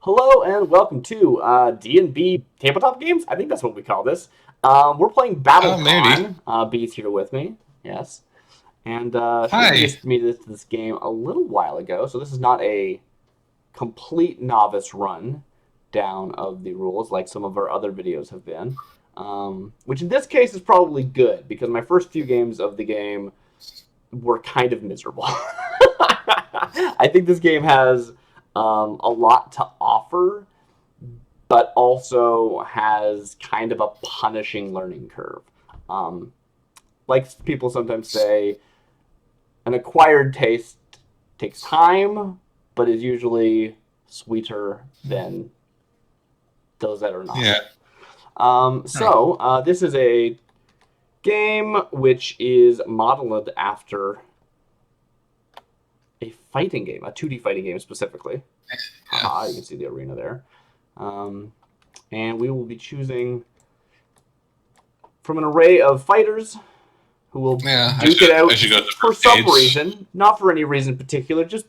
Hello and welcome to D&B Tabletop Games. I think that's what we call this. We're playing Oh, maybe. BattleCon. B's here with me. Yes. And she Hi. introduced me to this game a little while ago, so this is not a complete novice run down of the rules like some of our other videos have been. Which in this case is probably good, because my first few games of the game were kind of miserable. I think this game has a lot to offer, but also has kind of a punishing learning curve. Um, like people sometimes say, an acquired taste takes time, but is usually sweeter than those that are not. Yeah. This is a game which is modeled after a fighting game, a 2D fighting game specifically. Yeah. You can see the arena there. And we will be choosing from an array of fighters who will Yeah. duke it out I should go to the for first some page. reason, not for any reason in particular, just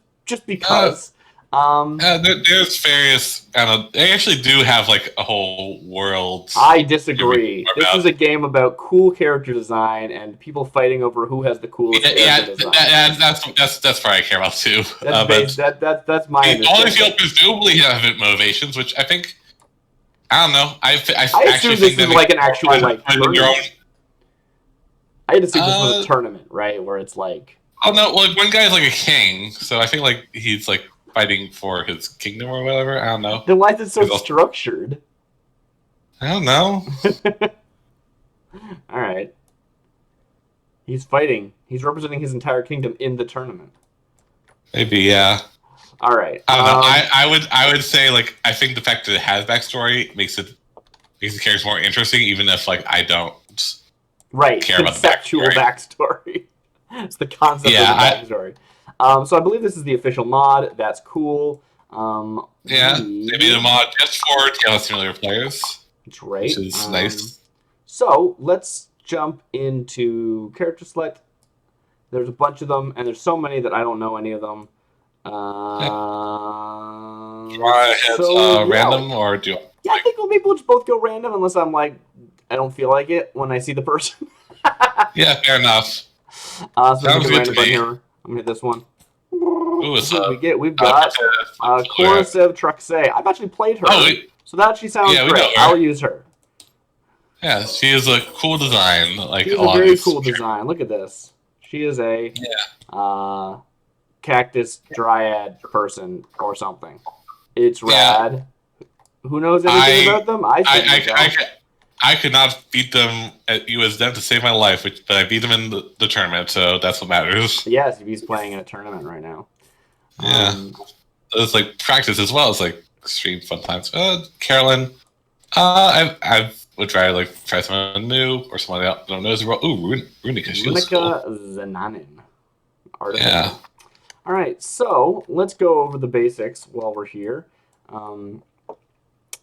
because. There's various. I don't know. They actually do have like a whole world. I disagree. This About. is a game about cool character design and people fighting over who has the coolest character design. That's what I care about too. That's my understanding. All these people presumably have motivations, which I think. I don't know. I assume this is like an actual like tournament. I had assumed this was a tournament, right? Where it's like. Oh no! Well, one guy is like a king, so I think like he's like fighting for his kingdom or whatever. I don't know. Then why is it so structured? I don't know. All right. He's fighting. He's representing his entire kingdom in the tournament. Maybe, yeah. All right. I don't know. I would say like I think the fact that it has backstory makes the characters more interesting, even if like I don't. Care about conceptual backstory. It's the concept of the backstory. So I believe this is the official mod. That's cool. They made a mod just for Tales Simulator players. That's right. Which is nice. So let's jump into character select. There's a bunch of them, and there's so many that I don't know any of them. Do you want to hit random, or do you? Yeah, I think maybe we'll just both go random, unless I'm like, I don't feel like it when I see the person. Yeah, fair enough. So sounds good to me. Here. I'm gonna hit this one. Ooh, we've got Kora Truxay. I've actually played her, so that actually sounds great. I'll use her. Yeah, she is a cool design. Like she's a very cool design. Look at this. She is a cactus dryad person or something. It's rad. Who knows anything about them? I could not beat them at USDM to save my life, but I beat them in the tournament, so that's what matters. Yes, he's playing in a tournament right now. Yeah. It's like practice as well. It's like extreme fun times. Carolyn, I would try someone new or someone else. I don't know. Ooh, Runika. Runika Zananin. Artifact. Yeah. All right, so let's go over the basics while we're here.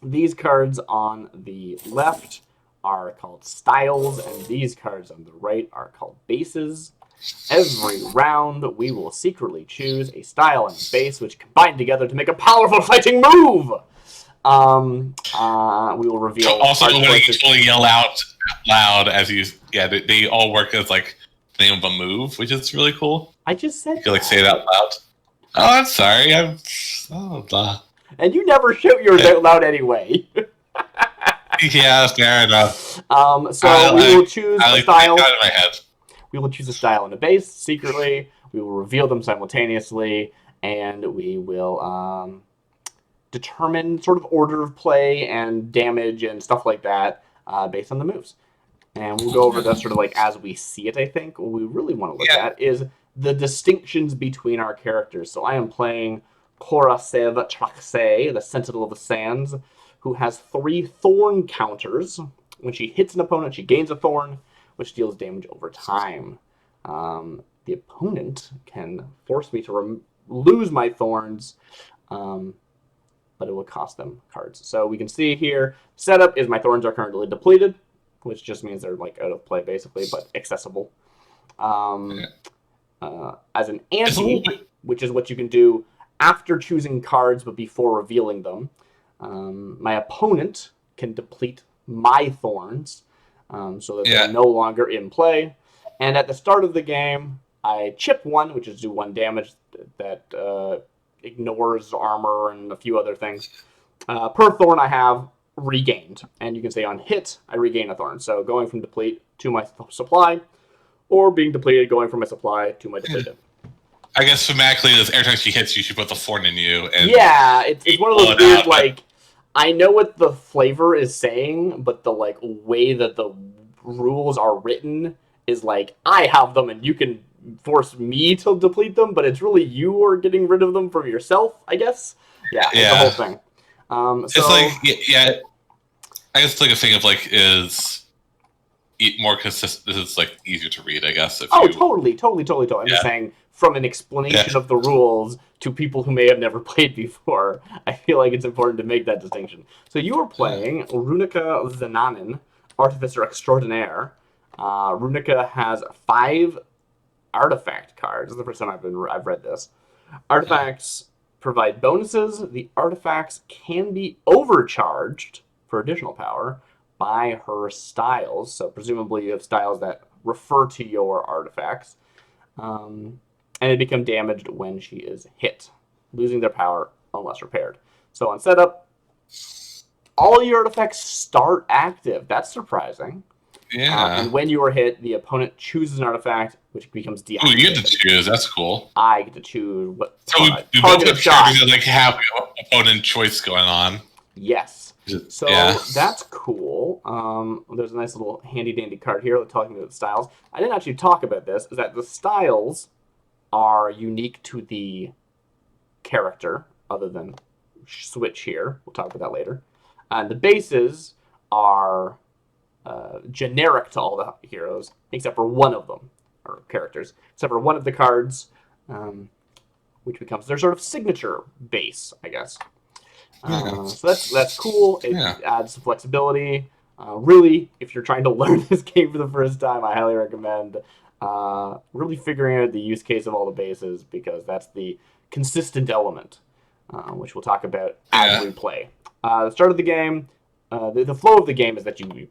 These cards on the left are called styles, and these cards on the right are called bases. Every round, we will secretly choose a style and base which combine together to make a powerful fighting move. We will reveal. Also, when you yell out loud as you, they all work as like the name of a move, which is really cool. I just said. You can say it out loud. Oh, I'm sorry. And you never shout yours out loud anyway. Yeah, fair enough. We will choose a style. Out of my head. We will choose a style and a base secretly. We will reveal them simultaneously, and we will determine sort of order of play and damage and stuff like that based on the moves. And we'll go over that sort of like as we see it, I think. What we really want to look at is the distinctions between our characters. So I am playing Kora Truxay, the Sentinel of the Sands, who has 3 thorn counters. When she hits an opponent, she gains a thorn, which deals damage over time. The opponent can force me to lose my thorns, but it will cost them cards. So we can see here, setup is my thorns are currently depleted, which just means they're like out of play basically, but accessible. As an ante, which is what you can do after choosing cards but before revealing them, my opponent can deplete my thorns so that they're no longer in play. And at the start of the game, I chip 1, which is do 1 damage that ignores armor and a few other things. Per thorn I have regained. And you can say on hit, I regain a thorn. So going from deplete to my supply, or being depleted, going from my supply to my depleted. I guess thematically, every time she hits you, she puts a thorn in you. And yeah, it's one of those weird, like, I know what the flavor is saying, but the like way that the rules are written is like, I have them and you can force me to deplete them, but it's really you are getting rid of them for yourself, I guess. Yeah, it's the whole thing. It's like, I guess like a thing of like is more consistent. This is like easier to read, I guess. Totally. I'm just saying, from an explanation of the rules to people who may have never played before, I feel like it's important to make that distinction. So you are playing Runika Zananin, Artificer Extraordinaire. Runika has 5 artifact cards. This is the first time I've read this. Artifacts provide bonuses. The artifacts can be overcharged for additional power by her styles. So presumably you have styles that refer to your artifacts. And they become damaged when she is hit, losing their power unless repaired. So on setup, all your artifacts start active. That's surprising. Yeah. And when you are hit, the opponent chooses an artifact, which becomes deactivated. Oh, you get to choose. That's cool. I get to choose what target of shot. Like have opponent choice going on. Yes. So that's cool. There's a nice little handy-dandy card here talking about the styles. I didn't actually talk about this, is that the styles are unique to the character, other than Switch here. We'll talk about that later. And the bases are generic to all the heroes, except for one of them, or characters, except for one of the cards, which becomes their sort of signature base, I guess. So that's cool. It adds some flexibility. Really, if you're trying to learn this game for the first time, I highly recommend really figuring out the use case of all the bases, because that's the consistent element, which we'll talk about as we play. The start of the game, the flow of the game is that you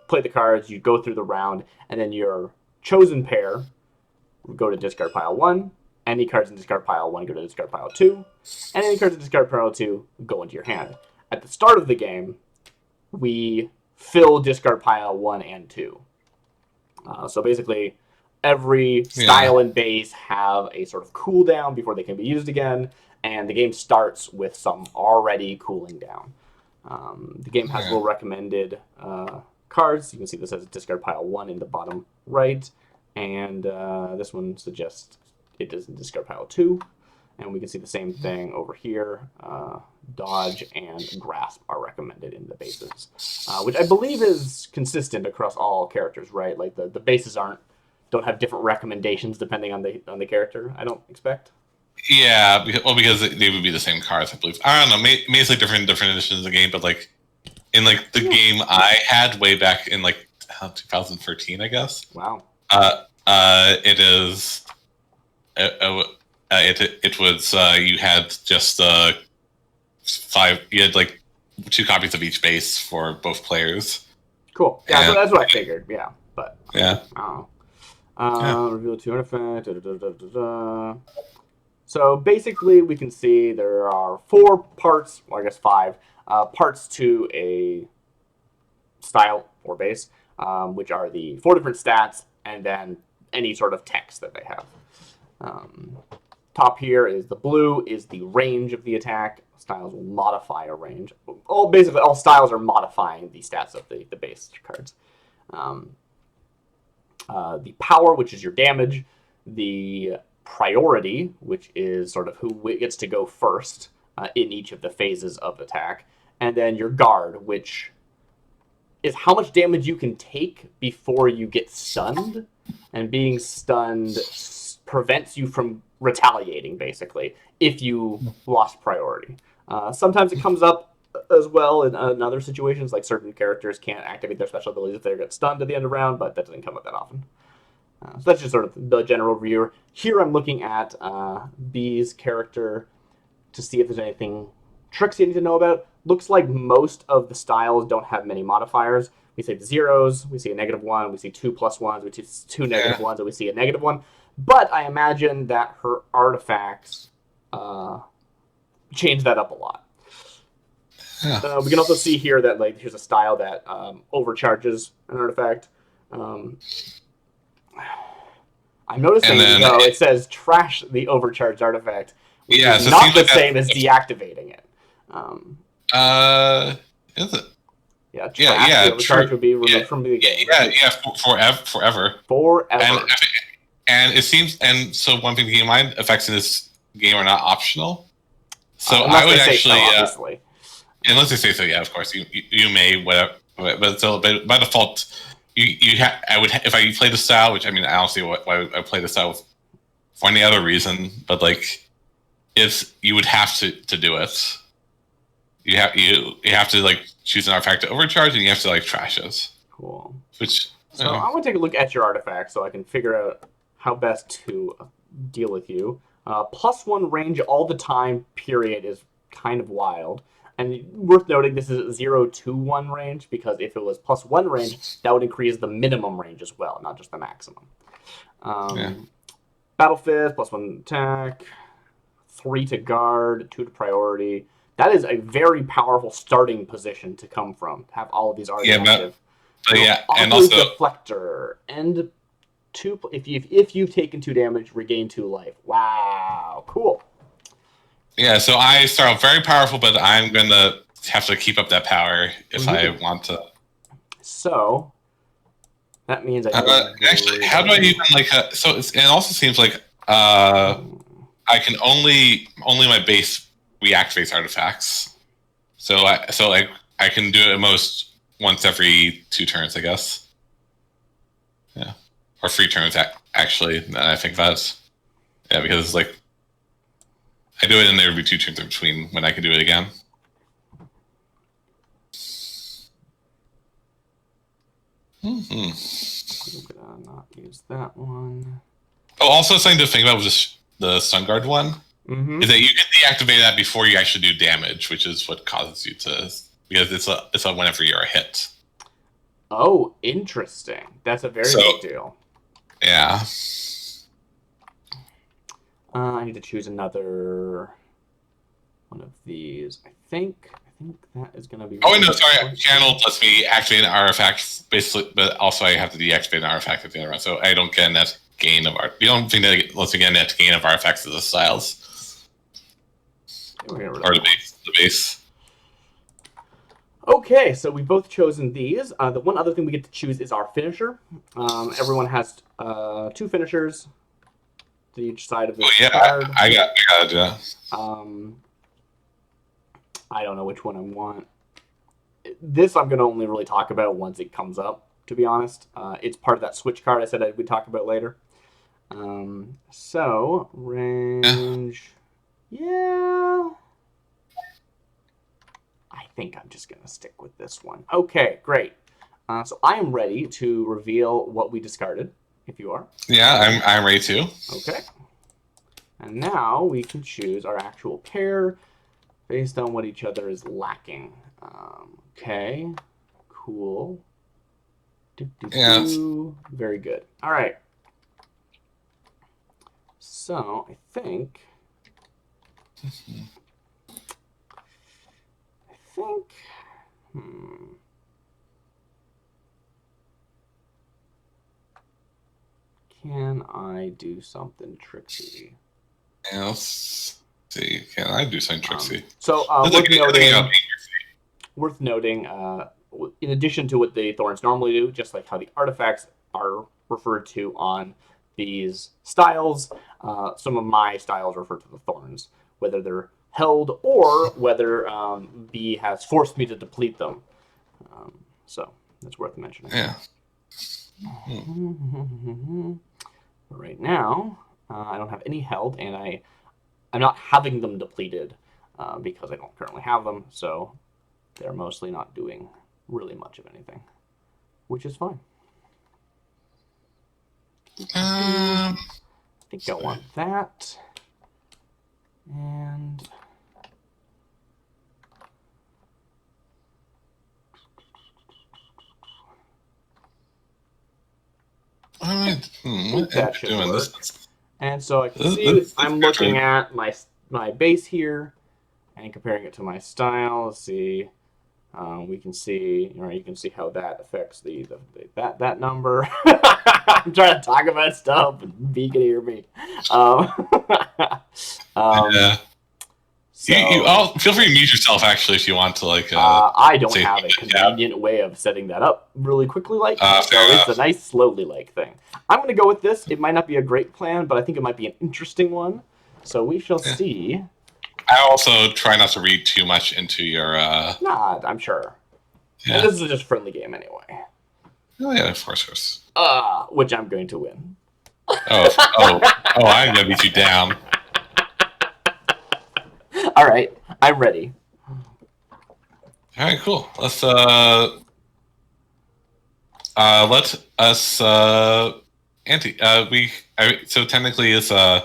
play the cards, you go through the round, and then your chosen pair go to discard pile 1. Any cards in discard pile 1 go to discard pile 2. And any cards in discard pile 2 go into your hand. At the start of the game, we fill discard pile 1 and 2. So basically, every style and base have a sort of cooldown before they can be used again, and the game starts with some already cooling down. The game has little recommended cards. You can see this has discard pile 1 in the bottom right, and this one suggests it is in discard pile 2. And we can see the same thing over here. Dodge and Grasp are recommended in the bases, which I believe is consistent across all characters, right? Like the bases don't have different recommendations depending on the character, I don't expect. Yeah, because they would be the same cards, I believe. I don't know, maybe it's like different editions of the game, but like in like the game I had way back in like 2013, I guess. Wow. It is. It was you had just 5. You had like 2 copies of each base for both players. Cool. Yeah, so that's what I figured. Yeah, but yeah. Reveal 2 artifacts. So basically, we can see there are 4 parts. Well, I guess 5 parts to a style or base, which are the 4 different stats, and then any sort of text that they have. Top here is the blue is the range of the attack. Styles will modify a range. Basically, all styles are modifying the stats of the base cards. The power, which is your damage. The priority, which is sort of who gets to go first in each of the phases of attack. And then your guard, which is how much damage you can take before you get stunned. And being stunned prevents you from retaliating, basically, if you lost priority. Sometimes it comes up as well in other situations, like certain characters can't activate their special abilities if they get stunned at the end of the round, but that doesn't come up that often. So that's just sort of the general view. Here I'm looking at B's character. to see if there's anything tricks you need to know about. Looks like most of the styles don't have many modifiers. We see the zeros, we see a -1, we see 2 +1s, we see 2 -1s, and we see a -1. But I imagine that her artifacts change that up a lot. Yeah. We can also see here that like here's a style that overcharges an artifact. I'm noticing though it says trash the overcharged artifact, which is so not the same as deactivating it. Is it? Yeah, trash the overcharge would be removed from the game. Forever. And it seems, and so one thing to keep in mind, effects in this game are not optional. So I would actually, obviously. Unless they say so, yeah, of course, you may, whatever, but so by default, I would if I play the style, which I mean I don't see why I play the style for any other reason, but like you would have to do it. You have to like choose an artifact to overcharge, and you have to like trash it. Cool. So I want to take a look at your artifact so I can figure out how best to deal with you. +1 range all the time period is kind of wild. And worth noting, this is 0 to 1 range, because if it was +1 range, that would increase the minimum range as well, not just the maximum. Battle Fist, +1 attack, 3 to guard, 2 to priority. That is a very powerful starting position to come from, to have all of these already active. And also Deflector, and 2. If you've taken 2 damage, regain 2 life. Wow, cool. Yeah, so I start out very powerful, but I'm gonna have to keep up that power if I want to. So that means actually, how do I even like? So it also seems like I can only my base reactivates artifacts. So I can do it at most once every 2 turns, I guess. Yeah, or 3 turns actually. I think that's because it's like. I do it and there would be 2 turns in between when I can do it again. I'm gonna not use that one. Oh, also something to think about with the Sun Guard one is that you can deactivate that before you actually do damage, which is what causes you to, because it's a whenever you're hit. Oh, interesting. That's a very big deal. Yeah. I need to choose another one of these. I think that is going to be... Oh, no, sorry. Channel lets me activate an artifact, basically, but also I have to deactivate an artifact at the end of the round, so I don't get a net gain of art. You don't think that lets me get a net gain of artifacts as the styles? Or the base. Okay, so we've both chosen these. The one other thing we get to choose is our finisher. Everyone has 2 finishers to each side of this card. I gotta do that. I don't know which one I want. This I'm going to only really talk about once it comes up, to be honest. It's part of that switch card I said we'd talk about later. So, range... Yeah... I think I'm just going to stick with this one. Okay, great. So I am ready to reveal what we discarded, if you are. Yeah, I'm ready to. Okay. And now we can choose our actual pair based on what each other is lacking. Okay, cool. Very good. All right. So I think... Can I do something tricksy? Yeah, let's see. Can I do something tricksy? Worth noting, in addition to what the Thorns normally do, just like how the artifacts are referred to on these styles, some of my styles refer to the Thorns, whether they're held or whether B has forced me to deplete them. So that's worth mentioning. Yeah. Right now, I don't have any held, and I'm not having them depleted because I don't currently have them, so they're mostly not doing really much of anything, which is fine. I think I want that. And I think that should doing work. this. And so I can see I'm looking at my base here and comparing it to my style. Let's see. We can see, you can see how that affects that number. I'm trying to talk about stuff, and B can hear me. Yeah. So, feel free to mute yourself actually if you want to I don't say have a convenient way of setting that up really quickly so it's a nice slowly thing. I'm going to go with this. It might not be a great plan, but I think it might be an interesting one. So we shall see. I also try not to read too much into your. Nah, I'm sure. Yeah. And this is just a friendly game anyway. Oh yeah, of course. Which I'm going to win. I'm gonna beat you down. All right, I'm ready. All right, cool. Let's let us ante. So technically it's I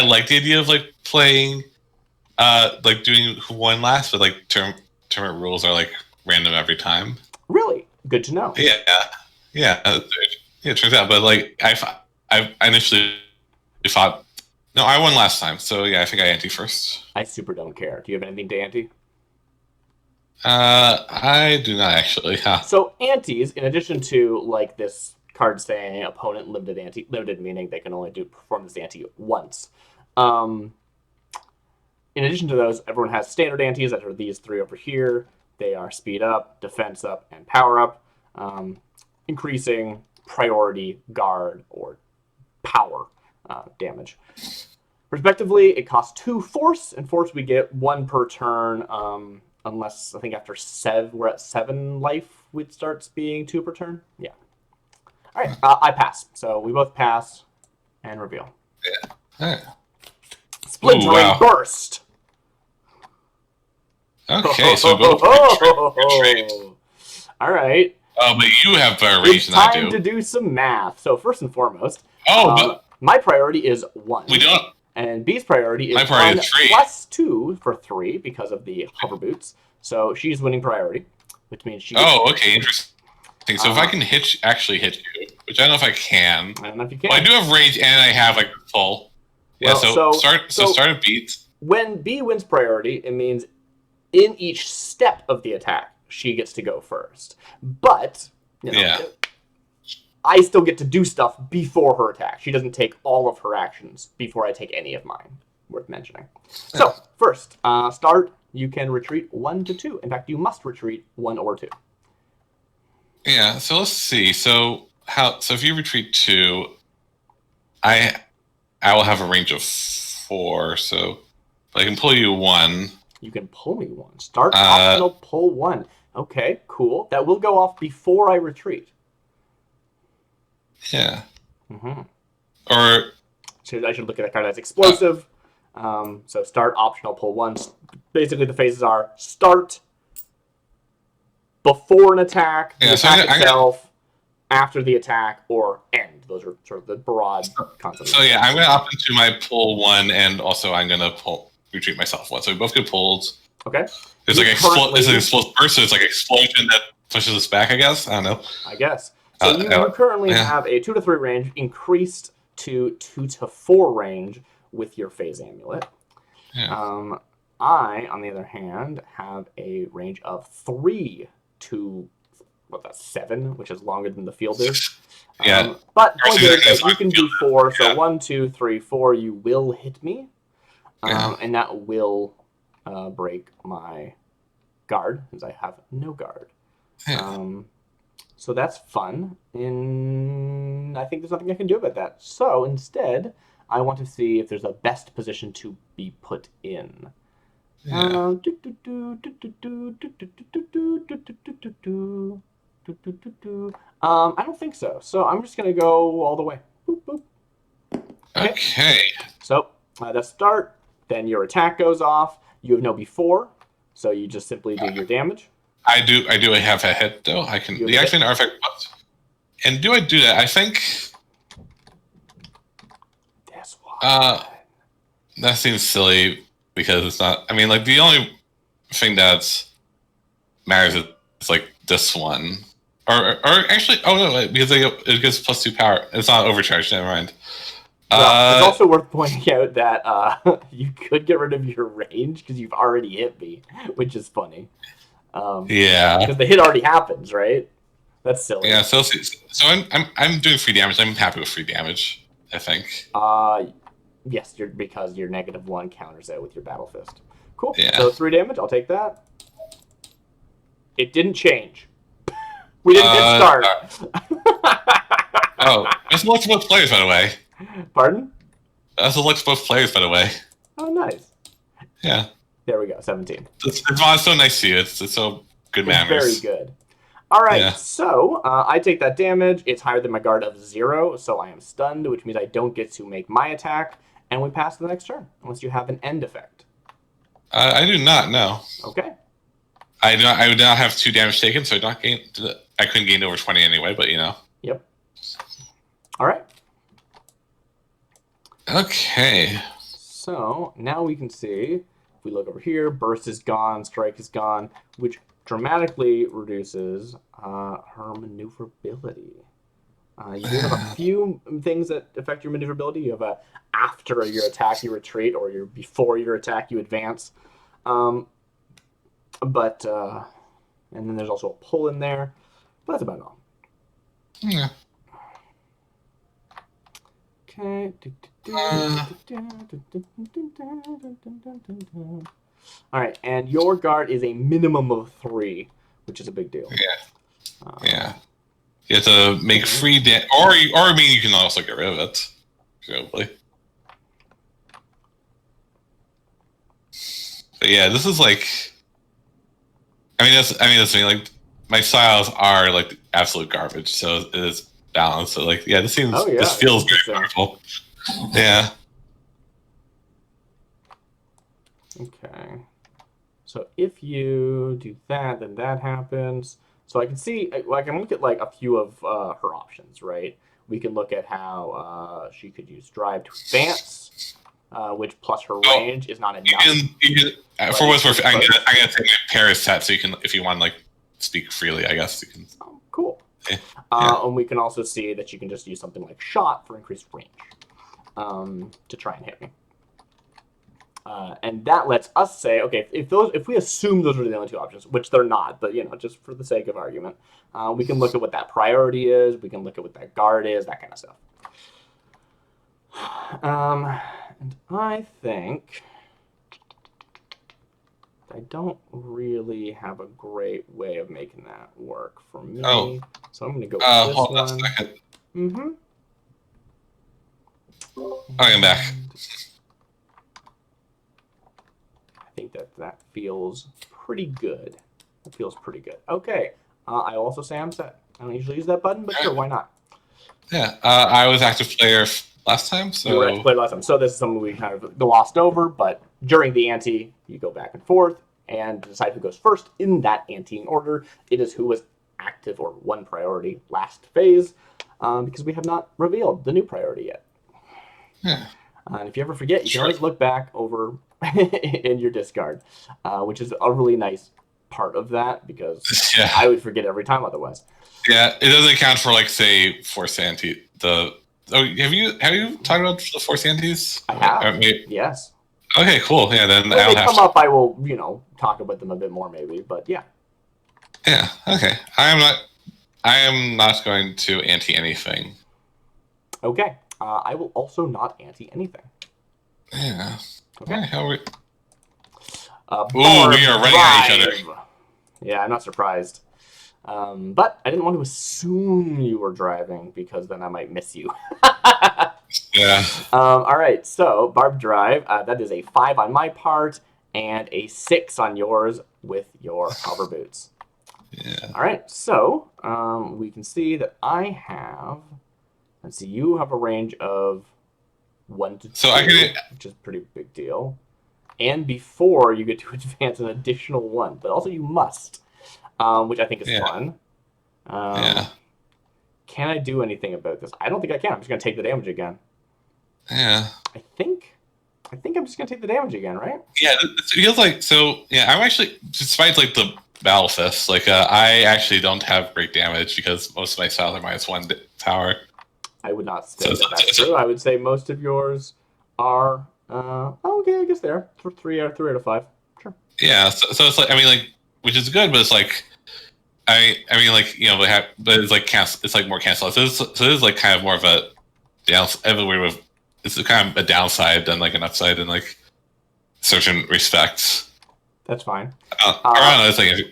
like the idea of like playing like doing who won last, but like tournament rules are like random every time. Really good to know. Yeah. It turns out, but like I initially thought, no, I won last time, so yeah, I think I ante first. I super don't care. Do you have anything to ante? I do not actually. Huh. So antes, in addition to like this card saying opponent limited meaning they can only perform this ante once. In addition to those, everyone has standard antes that are these three over here. They are speed up, defense up, and power up, increasing priority, guard, or power damage. Respectively, it costs 2 force, and force we get 1 per turn, unless I think after we're at 7 life, it starts being 2 per turn. Yeah. All right, I pass. So we both pass and reveal. Yeah. All right. Splintering burst. Okay, so both retreat. All right. Oh, but you have better range than I do. It's time to do some math. So first and foremost, my priority is 1. We don't. And B's priority is 1 plus 2 for 3 because of the hover boots. So she's winning priority, which means she. Oh, okay, interesting. So if I can actually hit you, which I don't know if I can. I don't know if you can. Well, I do have range and I have like full. Yeah. Well, start a beat. When B wins priority, it means in each step of the attack, she gets to go first. But I still get to do stuff before her attack. She doesn't take all of her actions before I take any of mine. Worth mentioning. So first, start. You can retreat 1 to 2. In fact, you must retreat 1 or 2. Yeah. So let's see. So if you retreat 2, I will have a range of 4. So I can pull you 1. You can pull me 1. Start optional pull 1. Okay, cool. That will go off before I retreat. Yeah. Mm-hmm. Or so I should look at that card as explosive. So start optional pull 1. Basically, the phases are start before an attack, the attack itself, after the attack, or end. Those are sort of the broad concepts. So yeah, I'm going to opt into my pull 1, and also I'm going to retreat myself 1. So we both get pulled. Okay. It's like explosive burst, so it's like explosion that pushes us back, I guess. I don't know. I guess. So you currently have a 2 to 3 range increased to 2 to 4 range with your phase amulet. Yeah. I, on the other hand, have a range of 3 to 7, which is longer than the field is. Yeah. But you can do 4. So 1, 2, 3, 4. You will hit me, and that will break my guard, since I have no guard. Yeah. So that's fun, and I think there's nothing I can do about that. So instead, I want to see if there's a best position to be put in. Yeah. I don't think so. So I'm just going to go all the way. Boop, boop. Okay. So that's start. Then your attack goes off. You have no before, so you just simply do your damage. I do have a hit, though. I can deactivate an artifact. And do I do that? I think... That's why. That seems silly, because it's not... I mean, like, the only thing that matters is, like, this one. or actually, oh no, because it gives +2 power. It's not overcharged. Never mind. Well, it's also worth pointing out that you could get rid of your range because you've already hit me, which is funny. Yeah. Because the hit already happens, right? That's silly. Yeah. So I'm doing free damage. I'm happy with free damage. I think. Yes, because your -1 counters it with your Battle Fist. Cool. Yeah. So 3 damage. I'll take that. It didn't change. We didn't hit start. Oh, that's looks both players, by the way. Pardon? That's looks both players, by the way. Oh, nice. Yeah. There we go. 17. It's so nice to you. It's so good manners. Very good. All right. Yeah. So I take that damage. It's higher than my guard of 0, so I am stunned, which means I don't get to make my attack, and we pass to the next turn unless you have an end effect. I do not. No. Okay. I would not have 2 damage taken, so I couldn't gain over 20 anyway. But Yep. All right. Okay. So now we can see, if we look over here, burst is gone, strike is gone, which dramatically reduces her maneuverability. You do have a few things that affect your maneuverability. You have after your attack you retreat, or before your attack you advance. And then there's also a pull in there, but that's about all. Yeah. Okay. All right, and your guard is a minimum of 3, which is a big deal. Yeah. Yeah. You have to make free damage, or I mean, you can also get rid of it, presumably. But yeah, this is like. That's the thing. Like, my styles are like absolute garbage, so it is balanced. So like, yeah, this seems. Oh, yeah, this feels very powerful. Yeah. Okay. So if you do that, then that happens. So I can see, I can look at like a few of her options, right? We can look at how she could use drive to advance, which plus her range is not enough. You can, for what's worth, I'm gonna take my Paris set, so you can, if you want, like, speak freely, I guess you can. Oh, cool. Yeah. And we can also see that you can just use something like shot for increased range to try and hit me. And that lets us say, okay, if we assume those are the only 2 options, which they're not, but just for the sake of argument, we can look at what that priority is. We can look at what that guard is, that kind of stuff. And I think I don't really have a great way of making that work for me. Oh. So I'm going to go with this hold one. on a second. Mm-hmm. I'm back. I think that feels pretty good. It feels pretty good. Okay. I also say I'm set. I don't usually use that button, but sure, why not? Yeah. I was active player last time, so. You were active player last time. So this is something we kind of glossed over, but during the ante, you go back and forth and decide who goes first in that anteing order. It is who was active or 1 priority last phase, because we have not revealed the new priority yet. Yeah. And if you ever forget, you can always look back over in your discard, which is a really nice part of that, because I would forget every time otherwise. Yeah, it doesn't account for, like, say, Force Ante. Have you talked about the Force Antes? I have. Yes. Okay, cool. Yeah, then when they come up, I will, talk about them a bit more, maybe. But yeah. Yeah. Okay. I am not going to ante anything. Okay. I will also not ante anything. Yeah. Okay. How we? Ooh, we are running at each other. Yeah, I'm not surprised. But I didn't want to assume you were driving, because then I might miss you. Yeah. All right, so Barb Drive, that is a 5 on my part and a 6 on yours with your hover boots. Yeah. All right, so we can see that I have, let's see, you have a range of 1 to 2, so I can, which is a pretty big deal. And before you get to advance an additional 1, but also you must, which I think is fun. Yeah. Can I do anything about this? I don't think I can. I'm just going to take the damage again. Yeah. I think I'm just going to take the damage again, right? Yeah, it feels like, so, yeah, I'm actually, despite, like, the Battle Fist. Like, I actually don't have great damage because most of my styles are -1 power. I would not say that's true. I would say most of yours are. Okay, I guess they are. 3 out of 5. Sure. Yeah, so it's like, I mean, like, which is good, but it's like, I mean, like, you know, but it's like it's like more cancel. So it is like kind of more of a downside. It's kind of a downside than like an upside in like certain respects. That's fine. I don't know. It's like,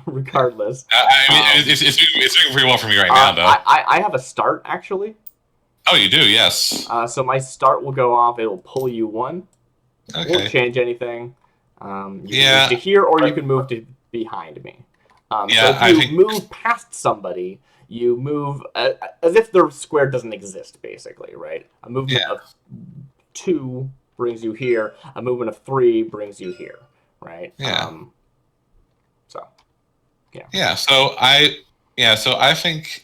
regardless. I mean, it's doing pretty well for me right now, though. I have a start actually. Oh, you do? Yes. So my start will go off. It will pull you 1. Okay. Won't change anything. You can move to here, or you can move to behind me. So if you move past somebody, you move as if the square doesn't exist, basically, right? A movement of 2 brings you here. A movement of 3 brings you here, right? Yeah. Yeah. So I think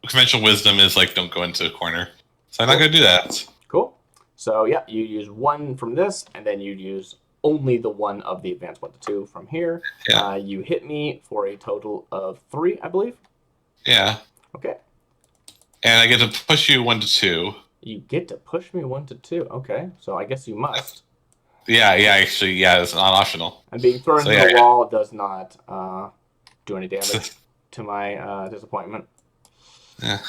conventional wisdom is like don't go into a corner. So I'm not gonna do that. Cool. So yeah, you use 1 from this, and then you use only the 1 of the advanced 1 to 2 from here. Yeah. You hit me for a total of 3, I believe. Yeah. Okay. And I get to push you 1 to 2. You get to push me 1 to 2. Okay, so I guess you must. Yeah. Actually, it's not optional. And being thrown into the wall does not do any damage to my disappointment. Yeah.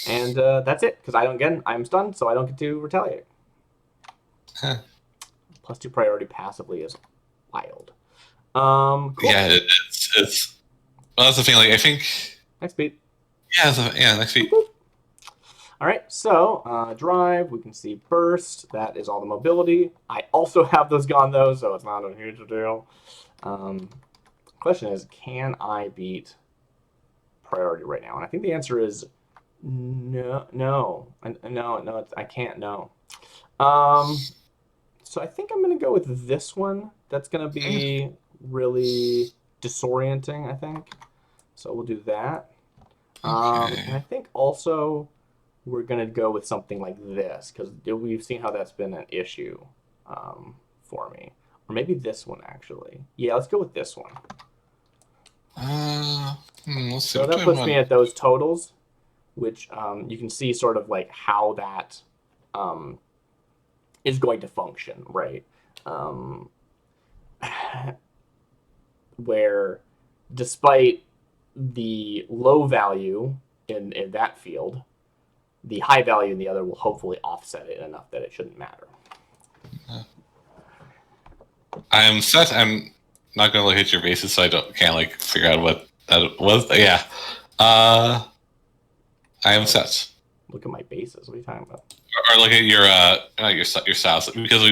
And that's it, because I'm stunned, so I don't get to retaliate. Huh. +2 priority passively is wild. Cool. Yeah, it's. Well, that's the thing. Like, I think. Next beat. Yeah, next beat. All right, so drive. We can see burst. That is all the mobility. I also have those gone though, so it's not a huge deal. Question is, can I beat priority right now? And I think the answer is no. I can't. No. So I think I'm going to go with this one. That's going to be really disorienting, I think. So we'll do that. And I think also we're going to go with something like this, because we've seen how that's been an issue for me. Or maybe this one, actually. Yeah, let's go with this one. Let's see. So that puts me at those totals, which you can see sort of like how that is going to function, right? Where despite the low value in that field, the high value in the other will hopefully offset it enough that it shouldn't matter. I am set. I'm not going to look at your bases, so can't like figure out what that was. Yeah. I am set. Look at my bases. What are you talking about? Or look at your styles, because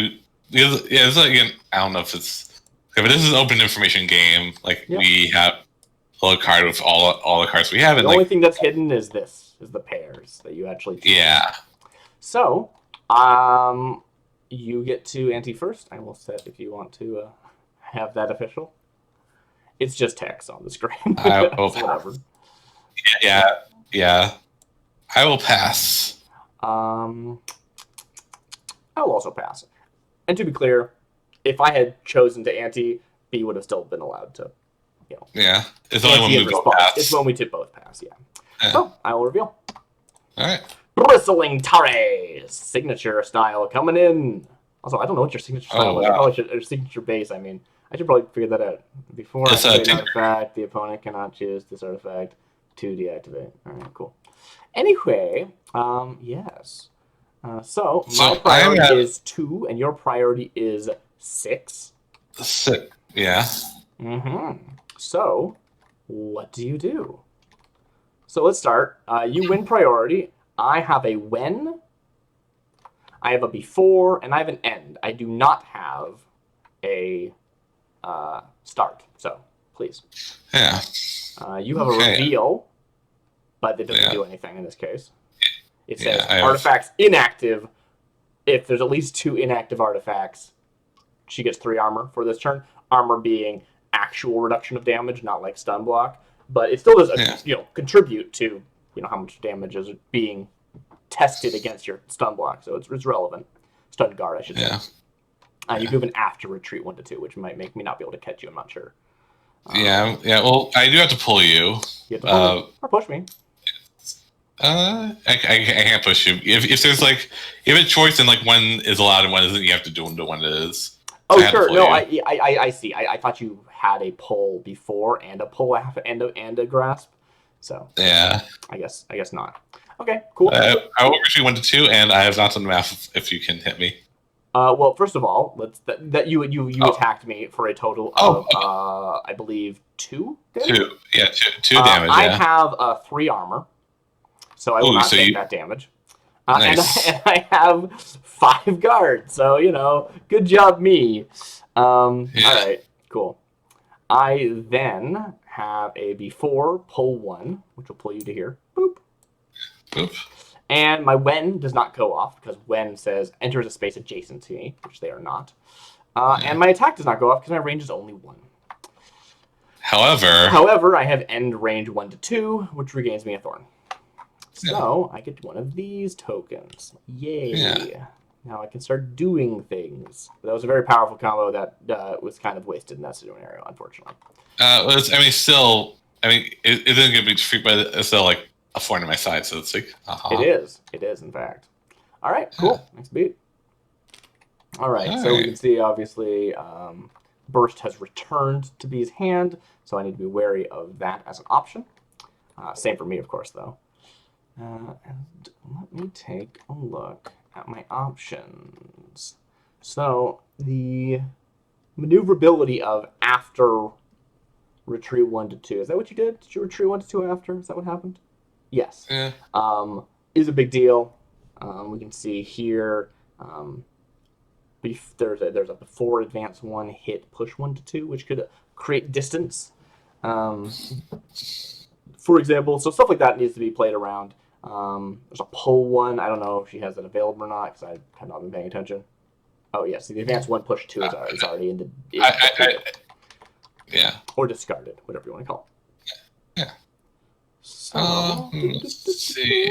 it's like, again, I don't know if it's okay, but this is an open information game. Like we have a little card with all the cards we have. The only thing that's hidden is the pairs that you actually choose. Yeah. So, you get to ante first. I will set if you want to have that official. It's just text on the screen. Whatever. Yeah. I will pass. I will also pass. And to be clear, if I had chosen to ante, B would have still been allowed to, Yeah. It's only when we both pass. It's when we did both pass, yeah. So, I will reveal. Alright. Bristling Turret! Signature style coming in. Also, I don't know what your signature style is. Wow. Or signature base, I mean. I should probably figure that out. Before I activate an artifact, the opponent cannot choose this artifact to deactivate. Alright, cool. Anyway, yes. So my priority is 2, and your priority is 6. 6, yeah. So, what do you do? So let's start. You win priority. I have a when, I have a before, and I have an end. I do not have a start. So, please. Yeah. You have a reveal, but it doesn't do anything in this case. It says artifacts inactive. If there's at least 2 inactive artifacts, she gets 3 armor for this turn. Armor being actual reduction of damage, not like stun block. But it still does, contribute to how much damage is being tested against your stun block. So it's relevant. Stun guard, I should say. You do have an after retreat 1 to 2, which might make me not be able to catch you. I'm not sure. Yeah. Well, I do have to pull you. You have to pull me or push me. I can't push you. If there's like if a choice and like one is allowed and one isn't, you have to do one that is. So Oh I have to sure, pull no, you. I see. I thought you had a pull before and a pull and a grasp. So Yeah. I guess not. Okay, cool. I will wish you 1 to 2, and I have not done the math if you can hit me. Well, first of all, that you Oh, attacked me for a total oh, of I believe 2 damage. 2. Yeah, two damage. I Yeah. have 3 armor, so I will Ooh, not so take you that damage. nice. And I have 5 guards, so good job me. Yeah. All right, cool. I then have a before pull 1, which will pull you to here. Boop. Oop. And my when does not go off because when says enters a space adjacent to me, which they are not. Yeah. And my attack does not go off because my range is only 1. However, I have end range 1 to 2, which regains me a thorn. So I get one of these tokens. Yay! Yeah. Now I can start doing things. That was a very powerful combo that was kind of wasted in that scenario, unfortunately. still, it didn't get me defeat, but it's still like a thorn in my side. So it's like, It is. It is, in fact. All right, cool. Next beat. All right, so we can see, obviously, Burst has returned to B's hand, so I need to be wary of that as an option. Same for me, of course, though. And let me take a look at my options. So, the maneuverability of after retreat 1 to 2. Is that what you did? Did you retreat 1 to 2 after? Is that what happened? Yes. Yeah. Is a big deal. We can see here there's a before advance 1 hit push 1 to 2, which could create distance. For example, so stuff like that needs to be played around. There's a pull 1. I don't know if she has that available or not because I have not been paying attention. Oh yes, the advance 1 push 2 is already in the yeah. Or discarded, whatever you want to call it. Yeah. So Let's see.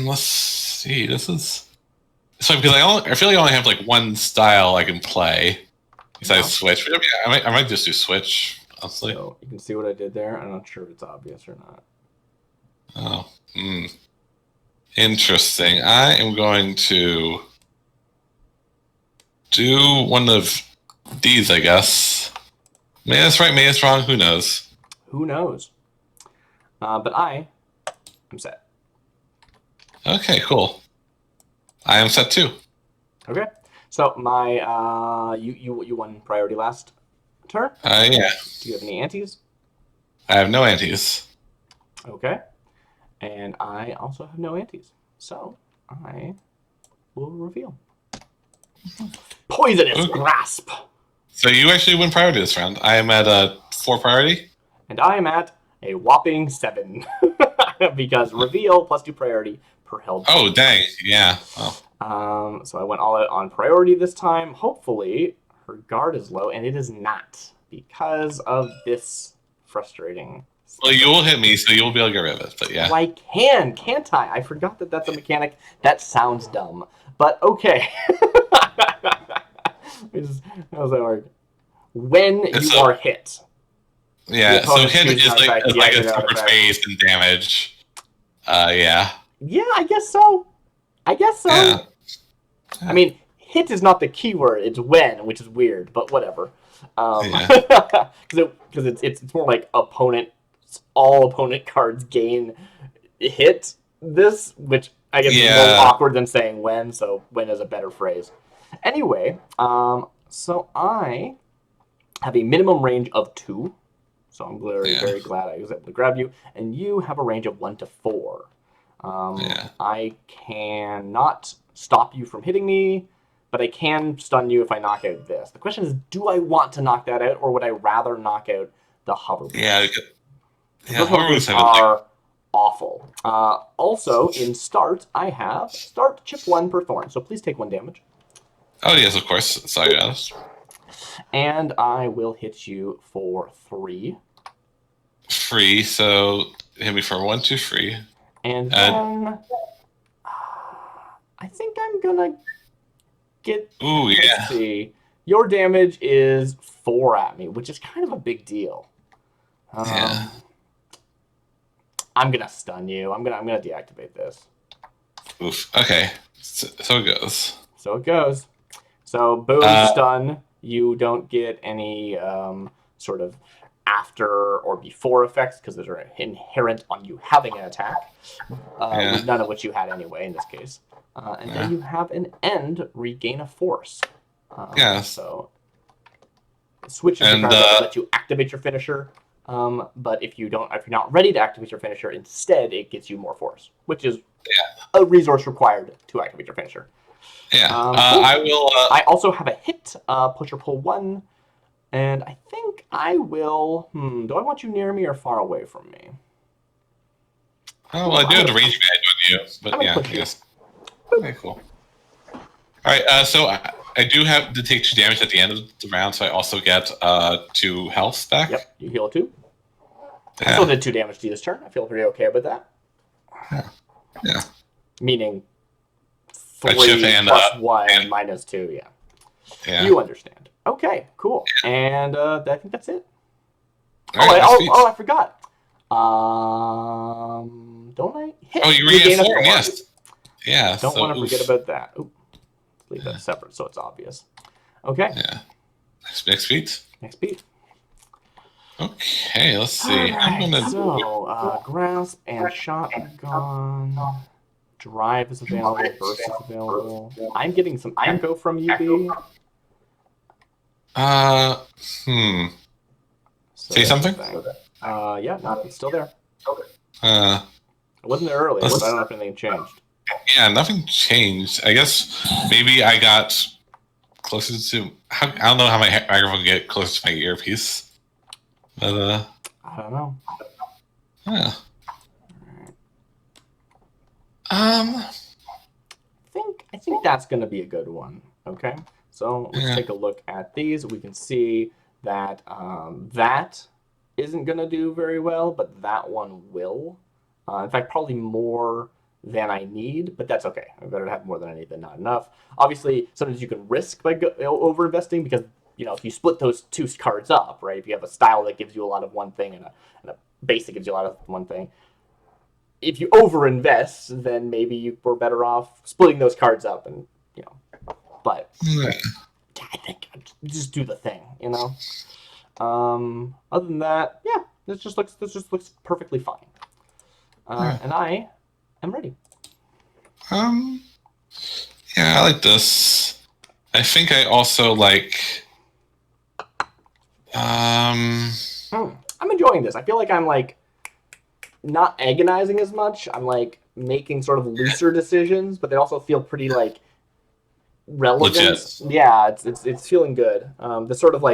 Let's see. This is so because I feel like I only have like one style I can play besides switch. But yeah, I might just do switch. Honestly. So you can see what I did there. I'm not sure if it's obvious or not. Oh, interesting. I am going to do one of these, I guess. Maybe that's right, maybe it's wrong. Who knows? Who knows? But I am set. Okay, cool. I am set too. Okay. So my you won priority last turn. Yeah. Do you have any antes? I have no antes. Okay. And I also have no antes. So I will reveal. Poisonous Grasp. So you actually win priority this round. I am at a 4 priority. And I am at a whopping 7. Because reveal plus 2 priority per held. Oh, dang. Yeah. Oh. So I went all out on priority this time. Hopefully her guard is low, and it is not because of this frustrating. Well, you will hit me, so you'll be able to get rid of it. But yeah. Well, I can, can't I? I forgot that that's a mechanic. That sounds dumb, but okay. How does that work? When you are hit. Yeah, so hit is like a separate phase and damage. Yeah. Yeah, I guess so. Yeah. I mean, hit is not the keyword. It's when, which is weird, but whatever. Because it's more like all opponent cards gain hit this, which I guess is more awkward than saying when. So when is a better phrase. Anyway, so I have a minimum range of 2. So I'm very glad I was able to grab you. And you have a range of 1 to 4. I cannot stop you from hitting me, but I can stun you if I knock out this. The question is, do I want to knock that out, or would I rather knock out the hover boost? Those hover boosts are awful. Also, in start, I have start chip 1 per thorn. So please take 1 damage. Oh, yes, of course. Sorry, guys. And I will hit you for 3. Free, so hit me for 1, 2, free. And then I think I'm gonna get. Ooh, Let's yeah. see. Your damage is 4 at me, which is kind of a big deal. Yeah. I'm gonna stun you. I'm gonna deactivate this. Oof. Okay. So it goes. So it goes. So boom, stun. You don't get any sort of after or before effects because those are inherent on you having an attack. None of which you had anyway in this case. And then you have an end, regain a force. So it switches the card to let you activate your finisher. But if you're not ready to activate your finisher, instead it gets you more force, which is a resource required to activate your finisher. Yeah. Cool. I will. I also have a hit, push or pull 1, and I think I will. Do I want you near me or far away from me? Oh, well, I do have the range advantage on you, but yeah, I guess. Okay, cool. All right. So I do have to take 2 damage at the end of the round, so I also get 2 health back. Yep, you heal 2. I still did 2 damage to you this turn. I feel pretty okay with that. Yeah. Meaning 3 plus 1 minus 2. Yeah. You understand. Okay, cool. And I think that's it. I forgot. Don't I hit? Oh, you regain 4. Yes. Yeah. Don't want to forget about that. Ooh, leave that separate so it's obvious. Okay. Yeah. Next beat. Next beat. Okay, let's see. Right, so, grasp and shotgun. Drive is available. Burst is available. I'm getting some echo from you, B. Say something? Yeah, no, it's still there. It wasn't there earlier, but I don't know if anything changed. Yeah, nothing changed. I guess maybe I got closer to... I don't know how my microphone can get closer to my earpiece. But, I don't know. Yeah. I think that's going to be a good one. Okay, so let's take a look at these. We can see that that isn't going to do very well, but that one will. In fact, probably more than I need, but that's okay. I better have more than I need than not enough. Obviously, sometimes you can risk by over-investing because, if you split those 2 cards up, right? If you have a style that gives you a lot of one thing and a base that gives you a lot of one thing, if you over-invest, then maybe you were better off splitting those cards up and, but I think I'd just do the thing, Other than that, yeah, this just looks perfectly fine. And I am ready. Yeah, I like this. I think I also like... I'm enjoying this. I feel like I'm not agonizing as much. I'm making sort of looser decisions, but they also feel pretty relevant. Legit. Yeah, it's feeling good. The sort of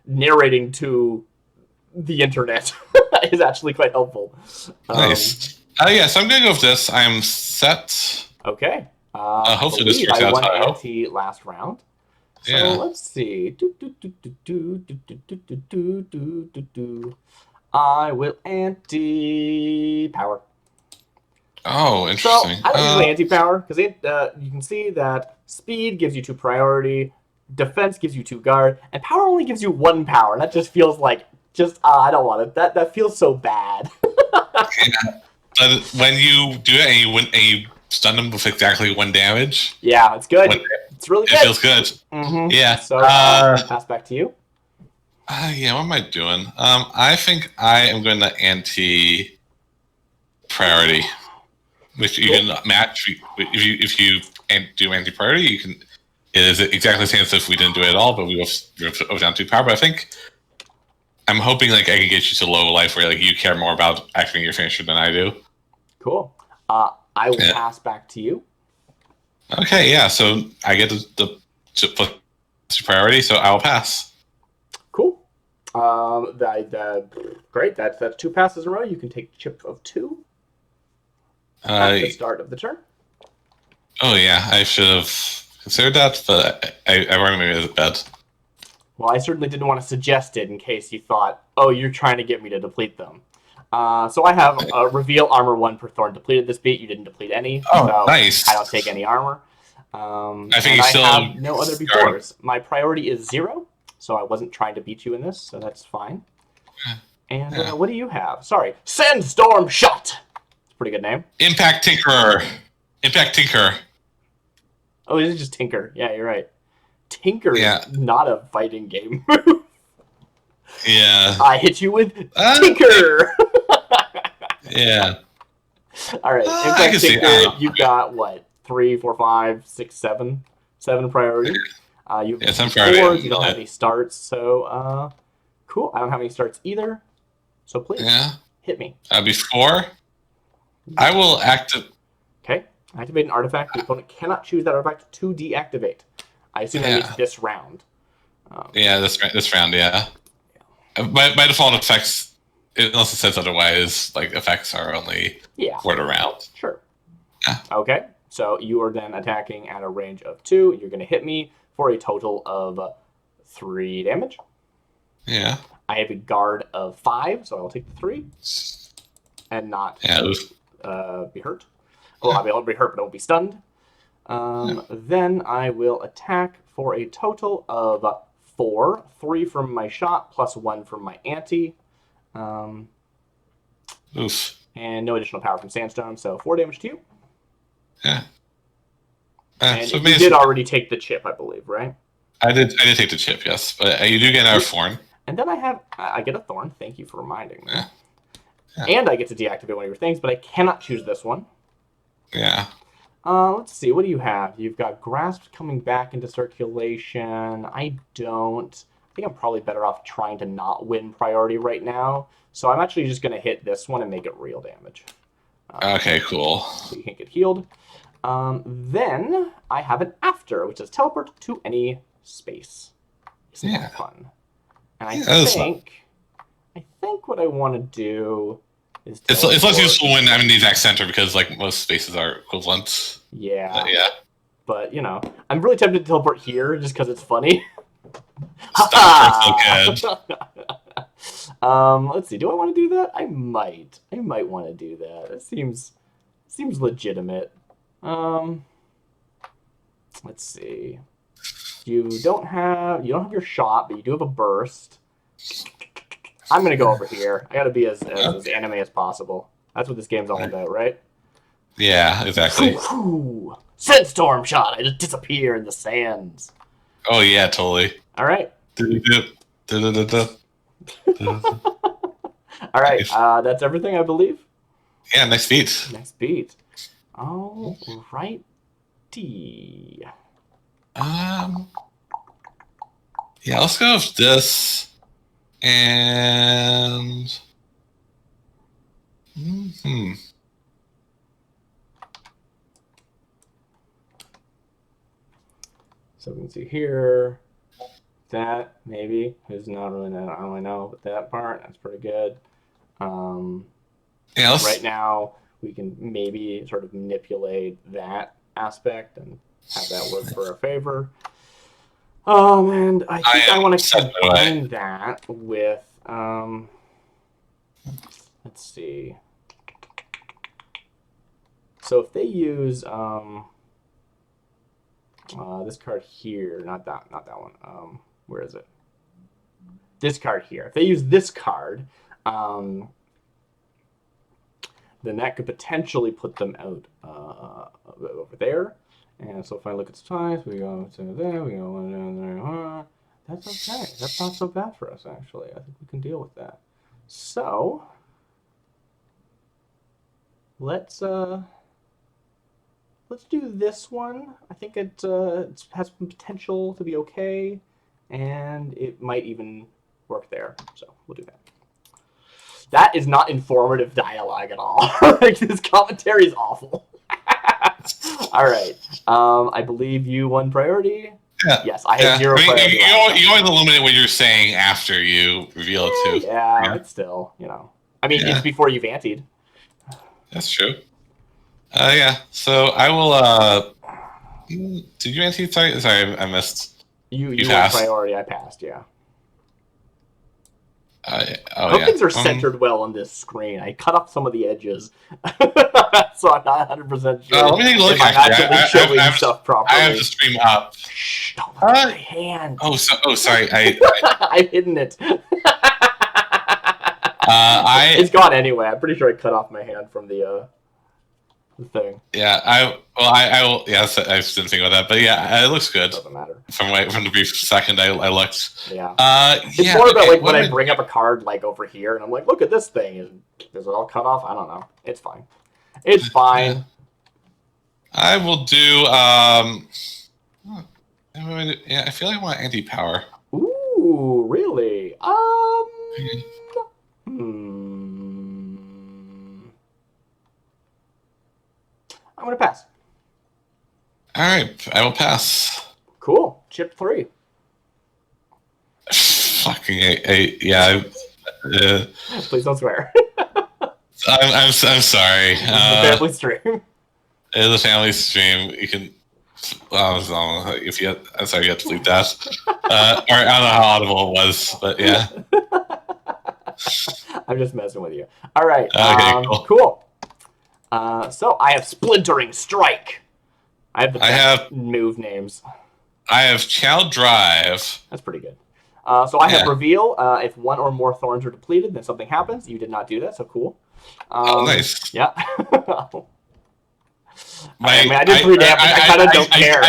narrating to the internet is actually quite helpful. Nice. Yeah, so I'm gonna go with this. I'm set. Okay. Hopefully this works out. I won ante last round. So let's see. I will anti-power. Oh, interesting. So I don't usually anti-power because you can see that speed gives you 2 priority, defense gives you 2 guard, and power only gives you 1 power. And that just feels like I don't want it. That feels so bad. But when you do it and you win, and you stun them with exactly 1 damage. Yeah, it's good. It's really good. It feels good. Mm-hmm. Yeah. So pass back to you. Yeah, what am I doing? I think I am going to anti-priority, which you can match if you do anti-priority. You can. It is exactly the same as if we didn't do it at all, but we go down 2 power. But I think I'm hoping I can get you to low life where you care more about activating your finisher than I do. Cool. I will pass back to you. Okay, yeah. So I get the priority, so I will pass. Cool. Great. That's 2 passes in a row. You can take chip of 2 at the start of the turn. Oh yeah, I should have considered that, but I already made it bad. Well, I certainly didn't want to suggest it in case you thought, oh, you're trying to get me to deplete them. So I have reveal armor 1 per thorn depleted this beat. You didn't deplete any. Oh, so nice. I don't take any armor. I think and I have no other befores. My priority is 0, so I wasn't trying to beat you in this, so that's fine. And what do you have? Sorry, Sandstorm Shot. It's a pretty good name. Impact Tinkerer. Impact Tinker. Oh, it is just Tinker. Yeah, you're right. Tinker is not a fighting game. Yeah. I hit you with Tinker. Yeah. All right. Impact Tinker. You've got what? 3, 4, 5, 6, 7. 7 priority. You have 4. You don't have any starts, so cool. I don't have any starts either. So please hit me. Before I will activate. Okay. Activate an artifact. The opponent cannot choose that artifact to deactivate. I assume that means this round. This round, yeah. By default, effects, unless it says otherwise, like effects are only for the round. Sure. Okay. So you are then attacking at a range of 2. You're going to hit me for a total of 3 damage. Yeah. I have a guard of 5, so I'll take the 3 and not be hurt. Well, I will be hurt, but I won't be stunned. Then I will attack for a total of 4. 3 from my shot, plus 1 from my ante. Oof. And no additional power from Sandstorm, so 4 damage to you. Yeah. And so you did already take the chip, I believe, right? I did take the chip, yes. But you do get another thorn. And then I get a thorn. Thank you for reminding me. And I get to deactivate one of your things, but I cannot choose this one. Yeah. Let's see. What do you have? You've got Grasp coming back into circulation. I don't. I think I'm probably better off trying to not win priority right now. So I'm actually just going to hit this one and make it real damage. Okay, cool. So you can't get healed. Then I have an After, which is teleport to any space. Isn't that fun? And I think what I want to do is it's less useful when I'm in the exact center because like most spaces are equivalent. Yeah. Yeah. But I'm really tempted to teleport here just because it's funny. Let's see. Do I want to do that? I might want to do that. It seems legitimate. Let's see. You don't have your shot, but you do have a burst. I'm gonna go over here. I gotta be as anime as possible. That's what this game's all about, right? Yeah, exactly. Sandstorm Shot. I just disappear in the sands. Oh yeah, totally. All right. All right. That's everything, I believe. Yeah, next beat. Next beat. All righty. Yeah, let's go with this. And so we can see here that maybe who's not really know. I don't really know, but that part that's pretty good. Right now we can maybe sort of manipulate that aspect and have that work for our favor. And I think I want to combine that with let's see. So if they use this card here, not that one. Where is it? This card here. If they use this card, then that could potentially put them out over there. And so if I look at the ties, we go to there, we go down there. That's okay. That's not so bad for us, actually. I think we can deal with that. So let's do this one. I think it has some potential to be okay, and it might even work there. So we'll do that. That is not informative dialogue at all. Like, this commentary is awful. All right. I believe you won priority. Yeah. Yes, I have 0 priority. You always eliminate what you're saying after you reveal it too. Yeah, but still, I mean, it's before you've anteed. That's true. Yeah. So I will. Did you ante? Sorry, I missed. You won priority. I passed. Yeah. Tokens are centered well on this screen. I cut off some of the edges, so I'm not 100% sure let me take a look. if I'm actually showing stuff properly. I have to stream up. Shh, don't look at my hand. Oh, sorry. I've hidden it. It's gone anyway. I'm pretty sure I cut off my hand from the thing. Yeah, I will. Yeah, I didn't think about that, but yeah, it looks good. Doesn't matter. From the brief second I looked. Yeah. It's more about like when I bring up a card like over here, and I'm like, look at this thing. Is it all cut off? I don't know. It's fine. It's fine. I will do. Yeah, I feel like I want anti-power. Ooh, really? I'm gonna pass. All right, I will pass. Cool. Chip 3. Fucking yeah. Please don't swear. I'm sorry. It's a family stream. It is a family stream. You can. If you, I'm sorry, you have to bleep that. Or I don't know how audible it was, but yeah. I'm just messing with you. All right. Okay, cool. So I have Splintering Strike. I have move names. I have Chow Drive. That's pretty good. So I have Reveal. If one or more thorns are depleted, then something happens. You did not do that, so cool. Nice. Yeah. I did 3 damage. I kind of don't care.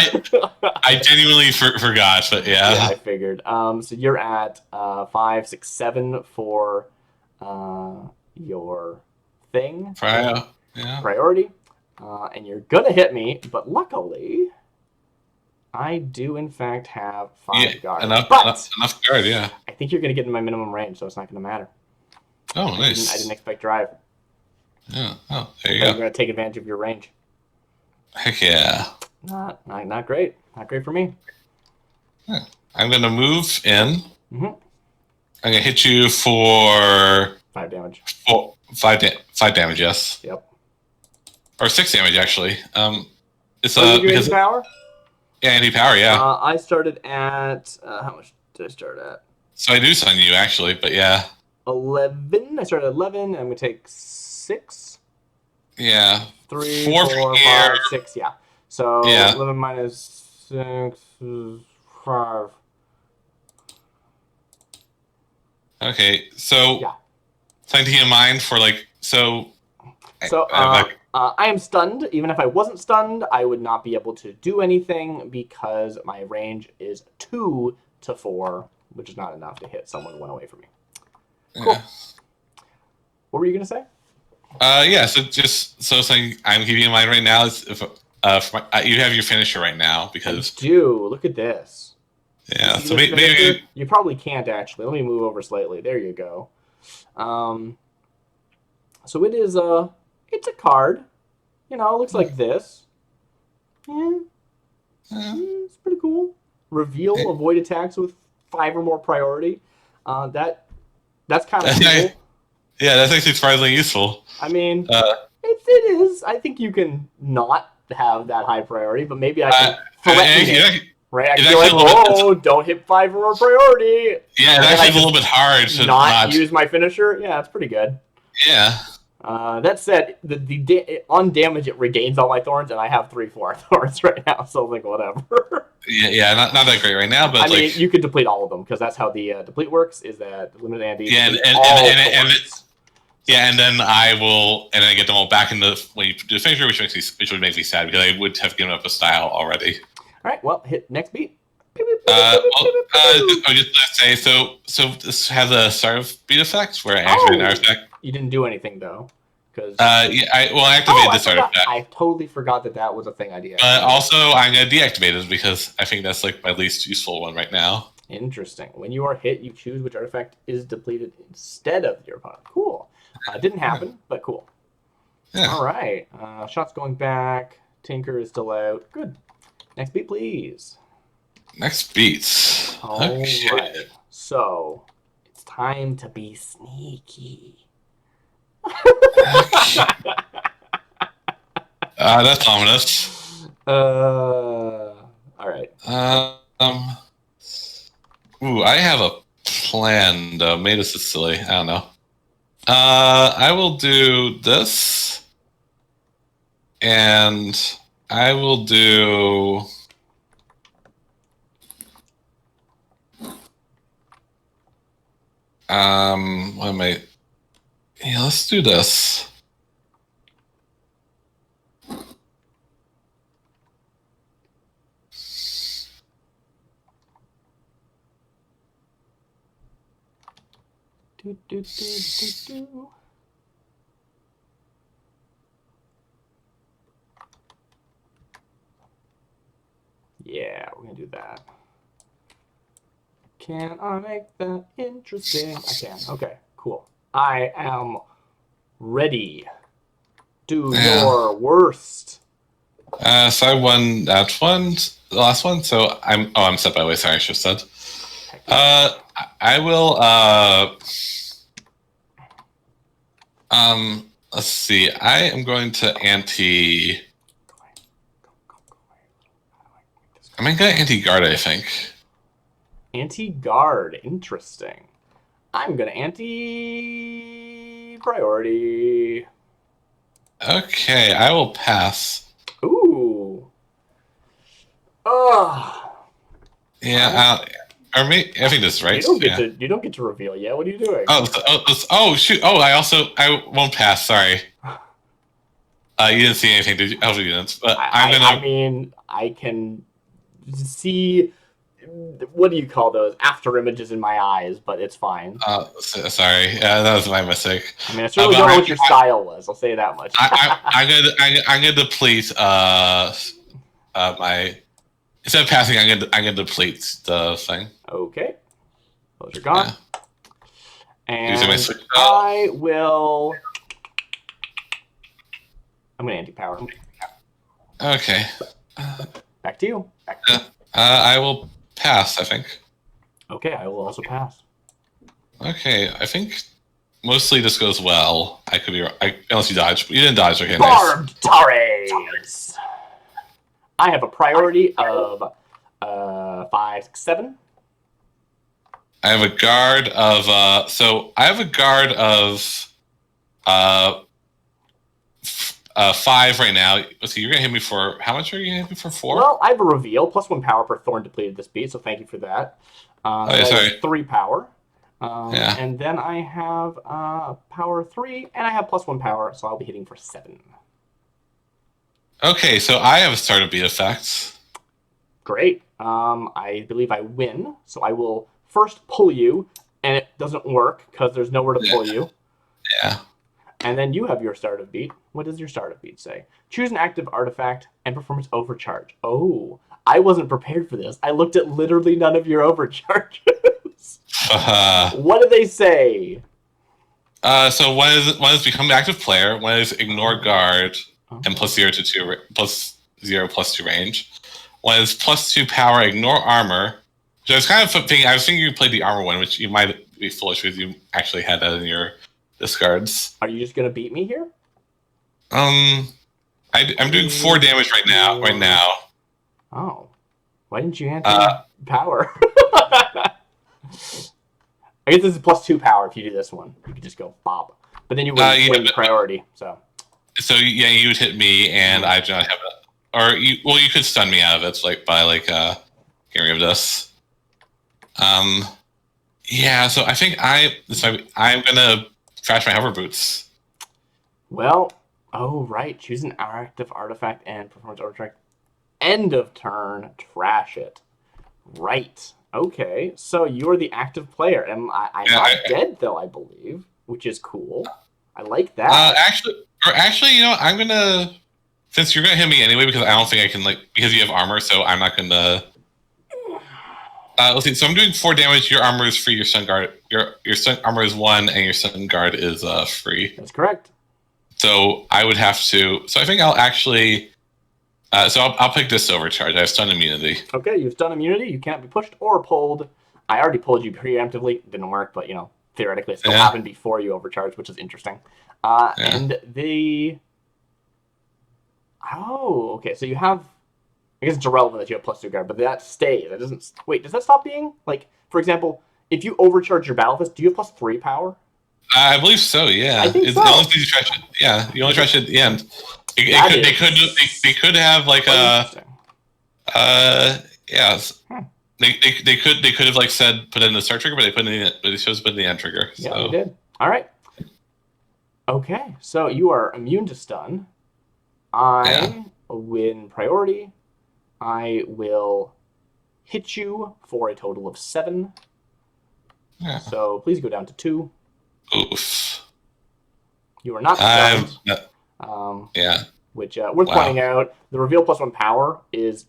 I genuinely forgot, but yeah. Yeah, I figured. So you're at 5, 6, 7 for your thing. Priority. And you're gonna hit me, but luckily, I do in fact have 5 guard. Enough guard, yeah. I think you're gonna get in my minimum range, so it's not gonna matter. Oh, nice. I didn't expect drive. Yeah. Oh, there you go. You're gonna take advantage of your range. Heck yeah. Not great. Not great for me. Yeah. I'm gonna move in. Mm-hmm. I'm gonna hit you for 5 damage. 5 damage, yes. Yep. Or 6 damage actually. It's because power. Yeah, anti-power. Yeah. I started at how much did I start at? So I do sign you actually, but yeah. 11. I started at 11. I'm gonna take 6. Yeah. 3, 4, 4, 5, 6. Yeah. So yeah. 11 minus 6 is 5. Okay, so something in mind for like I am stunned. Even if I wasn't stunned, I would not be able to do anything because my range is 2 to 4, which is not enough to hit someone 1 away from me. Cool. Yeah. What were you gonna say? Yeah. So something I'm keeping in mind right now is if you have your finisher right now because I do. Look at this. Yeah. So maybe you probably can't actually. Let me move over slightly. There you go. So it is it's a card. You know, it looks like this. It's pretty cool. Reveal, avoid attacks with 5 or more priority. That's kind of cool. Yeah, that's actually surprisingly useful. I mean, it is. I think you can not have that high priority, but maybe I can threaten it. Right? I feel like, don't hit 5 or more priority. Yeah, it's actually a little bit hard to not use my finisher. Yeah, it's pretty good. Yeah. That said, on damage it regains all my thorns, and I have 3/4 thorns right now, so like whatever. Yeah, not that great right now, but I mean, you could deplete all of them because that's how the deplete works. Is that limited anti? Yeah, and then I get them all back in when you do the finisher, which would make me sad because I would have given up a style already. All right, well, hit next beat. I just say so this has a start of beat effect where I activate an artifact. You didn't do anything though, because I activated the start effect. I totally forgot that was a thing I deactivated. Also, I'm gonna deactivate it because I think that's like my least useful one right now. Interesting. When you are hit, you choose which artifact is depleted instead of your opponent. Cool. Didn't happen, but cool. Yeah. All right. Shots going back. Tinker is still out. Good. Next beat, please. Next beats. All right. So it's time to be sneaky. That's ominous. All right. I have a plan though. Made this is silly. I don't know. I will do this, and I will do. What am I? Yeah, let's do this. Do, do, do, do, do. Yeah, we're gonna do that. Can I make that interesting? I can. Okay, cool. I am ready. Do your worst. So I won that one, the last one. So I'm set by the way. Sorry, I should have said. I will. Let's see. I am going to anti. I'm going to anti-guard, I think. Anti-guard. Interesting. I'm going to anti-priority. Okay, I will pass. Ooh. Ugh. Yeah, I think this is right. You don't get to reveal yet. What are you doing? Oh shoot! Oh, I won't pass. Sorry. You didn't see anything, did you? Oh, you didn't. But I mean, I can see. What do you call those? After images in my eyes, but it's fine. Sorry. That was my mistake. I mean, I certainly don't know what your style was. I'll say that much. I'm gonna deplete my. Instead of passing, I'm gonna deplete the thing. Okay, those are gone. Yeah. And I will. I'm gonna anti-power. Okay. Back to you. I will pass, I think. Okay, I will also pass. Okay, I think mostly this goes well. I could be wrong. Unless you dodge. You didn't dodge, okay. Barbed Torres! I have a priority of 5, 6, 7. I have a guard of so I have a guard of 5 right now. Let's see, you're gonna hit me for how much are you gonna hit me for? 4? Well, I have a reveal +1 power per thorn depleted this beat, so thank you for that. Sorry. 3 power. Yeah. And then I have power 3, and I have +1 power, so I'll be hitting for 7. Okay, so I have a start of beat effect. Great. I believe I win, so I will first pull you, and it doesn't work because there's nowhere to pull you. Yeah. And then you have your start of beat. What does your start of beat say? Choose an active artifact and performance overcharge. Oh, I wasn't prepared for this. I looked at literally none of your overcharges. What do they say? So one is become an active player. One is ignore guard and +0 to 2 +0/+2 range. One is +2 power, ignore armor. So I was kind of thinking. I was thinking you played the armor one, which you might be foolish because you actually had that in your discards. Are you just gonna beat me here? I'm doing 4 damage right now. Oh, why didn't you answer power? I guess this is +2 power. If you do this one, you could just go bob. But then you wouldn't win priority. So yeah, you would hit me, and I do not have it. Or you could stun me out of it, by getting rid of this. Yeah. So I think I'm gonna trash my hover boots. Well, oh right, choose an active artifact and performance overtrack. End of turn, trash it. Right. Okay, so you're the active player. I'm not dead though, I believe, which is cool. I like that. Actually, I'm gonna, since you're gonna hit me anyway, because I don't think I can because you have armor, so I'm not gonna. Let's see. So I'm doing 4 damage. Your armor is free. Your sun guard, your sun armor is 1, and your sun guard is free. That's correct. So I would have to. So I think I'll actually. So I'll pick this overcharge. I have stun immunity. Okay, you have stun immunity. You can't be pushed or pulled. I already pulled you preemptively. It didn't work, but theoretically it still happened before you overcharged, which is interesting. And the. Oh, okay. So you have. I guess it's irrelevant that you have +2 guard, but that stays. That doesn't. Wait, does that stop being for example, if you overcharge your battle fist, do you have +3 power? I believe so. Yeah, I think so. The only thing you trash it. Yeah, you only trash it at the end. They could have like yeah. They could have like said put in the start trigger, but they chose to put in the end trigger. Yeah, So. they did. All right. Okay, so you are immune to stun. I win priority. I will hit you for a total of 7. Yeah. So please go down to 2. Oof. You are not stunned. Yeah. Which, worth pointing out, the reveal +1 power is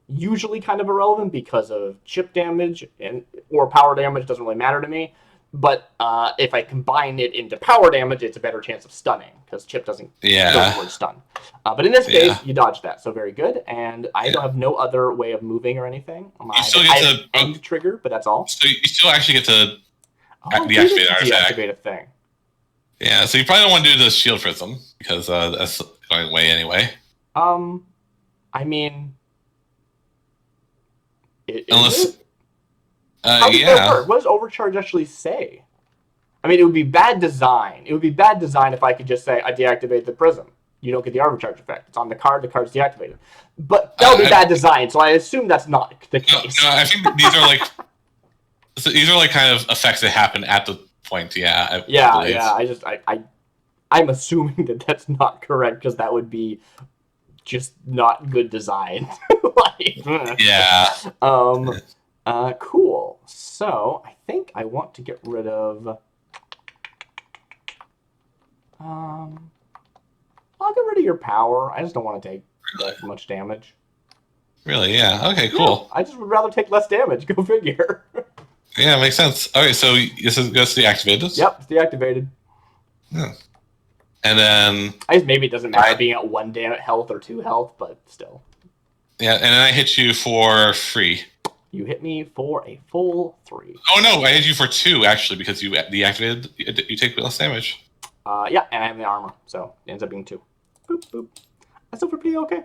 usually kind of irrelevant because of chip damage or power damage. Doesn't really matter to me. But if I combine it into power damage, it's a better chance of stunning because chip doesn't go towards stun. But in this case, you dodged that, so very good. And I don't have no other way of moving or anything. You still get to end trigger, but that's all. So you still actually get to deactivate a thing. Yeah, so you probably don't want to do the shield prism because that's going away anyway. I mean, unless. How does that work? What does overcharge actually say? I mean, it would be bad design. It would be bad design if I could just say, I deactivate the prism. You don't get the overcharge effect. It's on the card's deactivated. But that would be bad design, so I assume that's not the case. No, I think these are like kind of effects that happen at the point, I'm assuming that that's not correct, because that would be just not good design. Cool. So I think I want to get rid of. I'll get rid of your power. I just don't want to take much damage. Really? Yeah. Okay. Cool. Yeah, I just would rather take less damage. Go figure. Yeah, makes sense. Okay, so this goes deactivated. Yep, it's deactivated. Yeah. And then I guess maybe it doesn't matter being at 1 health or 2 health, but still. Yeah, and then I hit you for free. You hit me for a full 3. Oh no, I hit you for 2 actually because you deactivated. You take less damage. Yeah, and I have the armor, so it ends up being 2. Boop boop. That's still pretty okay.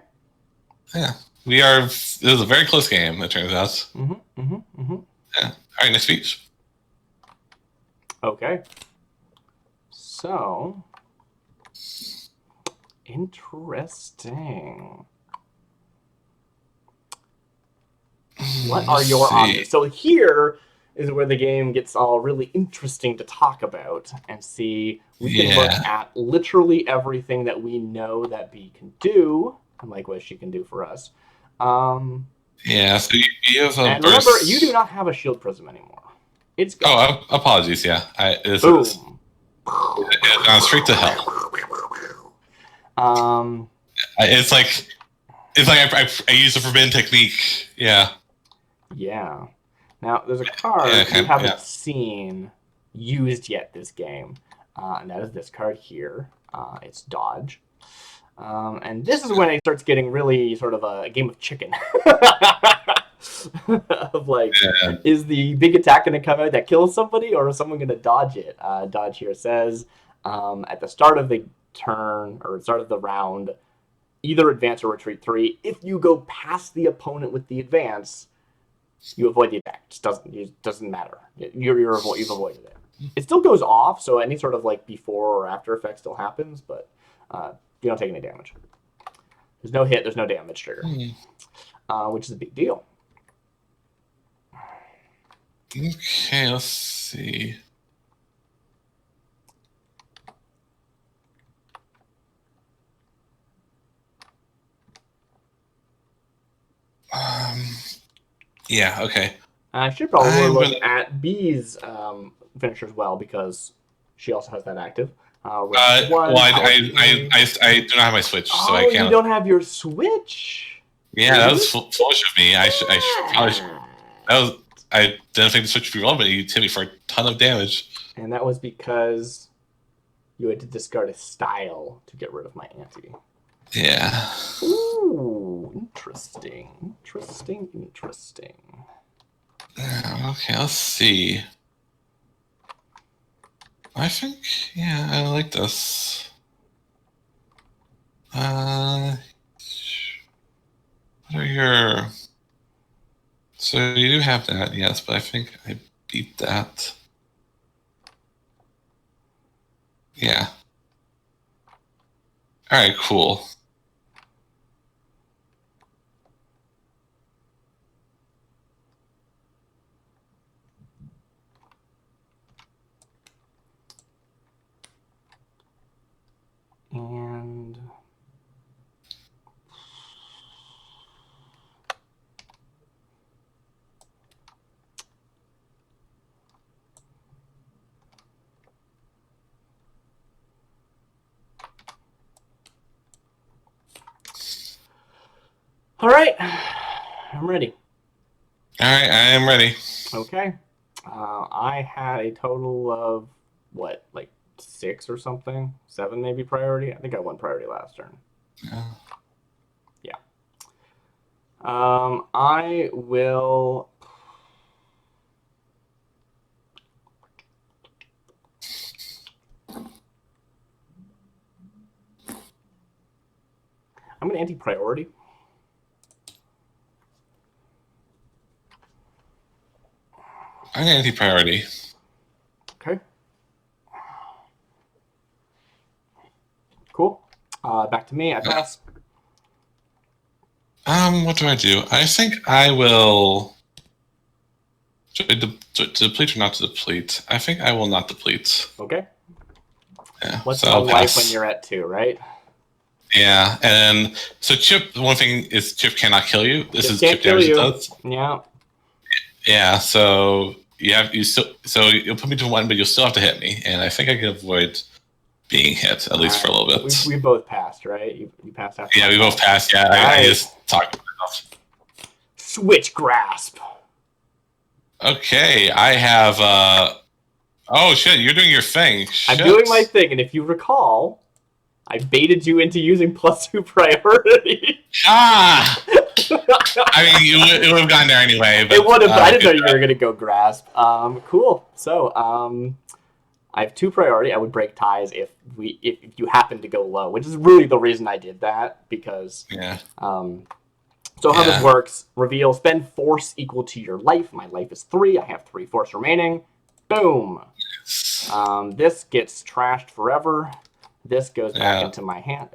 Yeah, this is a very close game. It turns out. Yeah. All right, next speech. Okay. So interesting. What are your options? So here is where the game gets all really interesting to talk about and see. We can look at literally everything that we know that B can do, and like what she can do for us. Yeah, so you have a and remember, you do not have a shield prism anymore. It's gone. Oh, apologies. Yeah, it's gone straight to hell. It's like I use the forbidden technique. Yeah. Yeah. Now there's a card you haven't seen used yet this game, and that is this card here. It's dodge. And this is when it starts getting really sort of a game of chicken. Of like, is the big attack going to come out that kills somebody, or is someone going to dodge it? Dodge here says, at the start of the turn, or start of the round, either advance or retreat 3. If you go past the opponent with the advance, you avoid the attack. It doesn't matter. You've avoided it. It still goes off, so any sort of like before or after effect still happens, but you don't take any damage. There's no hit, there's no damage trigger, which is a big deal. Okay, let's see. Yeah, okay. I should probably look at B's finisher as well, because she also has that active. I do not have my Switch, so I can't. You don't have your Switch? Yeah, that was foolish of me. I didn't think the Switch would be relevant. You hit me for a ton of damage. And that was because you had to discard a style to get rid of my ante. Yeah. Ooh, interesting. Okay, let's see. I think, I like this. What are your... So you do have that, yes, but I think beat that. Yeah. All right, cool. And all right, I'm ready. All right, I am ready. Okay. I had a total of what, like 6 or something, 7 maybe priority. I think I won priority last turn. Yeah. I will. I'm gonna anti-priority. I'm gonna anti-priority. Okay. Cool. Back to me. I pass. What do I do? I think I will. To deplete or not to deplete? I think I will not deplete. Okay. Yeah. What's so one I'll life pass. when you're at 2, right? Yeah, and so Chip. One thing is Chip cannot kill you. This is Can't Chip kill damage you. it does. Yeah. Yeah. So you still. So you'll put me to 1, but you'll still have to hit me, and I think I can avoid being hit at least for a little bit. We both passed, right? You passed after. Yeah, we both passed. Yeah, I just talked about myself. Switch grasp. Okay, I have. Oh shit! You're doing your thing. Shit. I'm doing my thing, and if you recall, I baited you into using +2 priority. Ah! I mean, it would have gone there anyway. But, it would have. I didn't know you were gonna go grasp. Cool. So, I have 2 priority. I would break ties if you happen to go low, which is really the reason I did that, because yeah. So how this works: reveal, spend force equal to your life. My life is 3. I have 3 force remaining. Boom. This gets trashed forever. This goes back into my hand.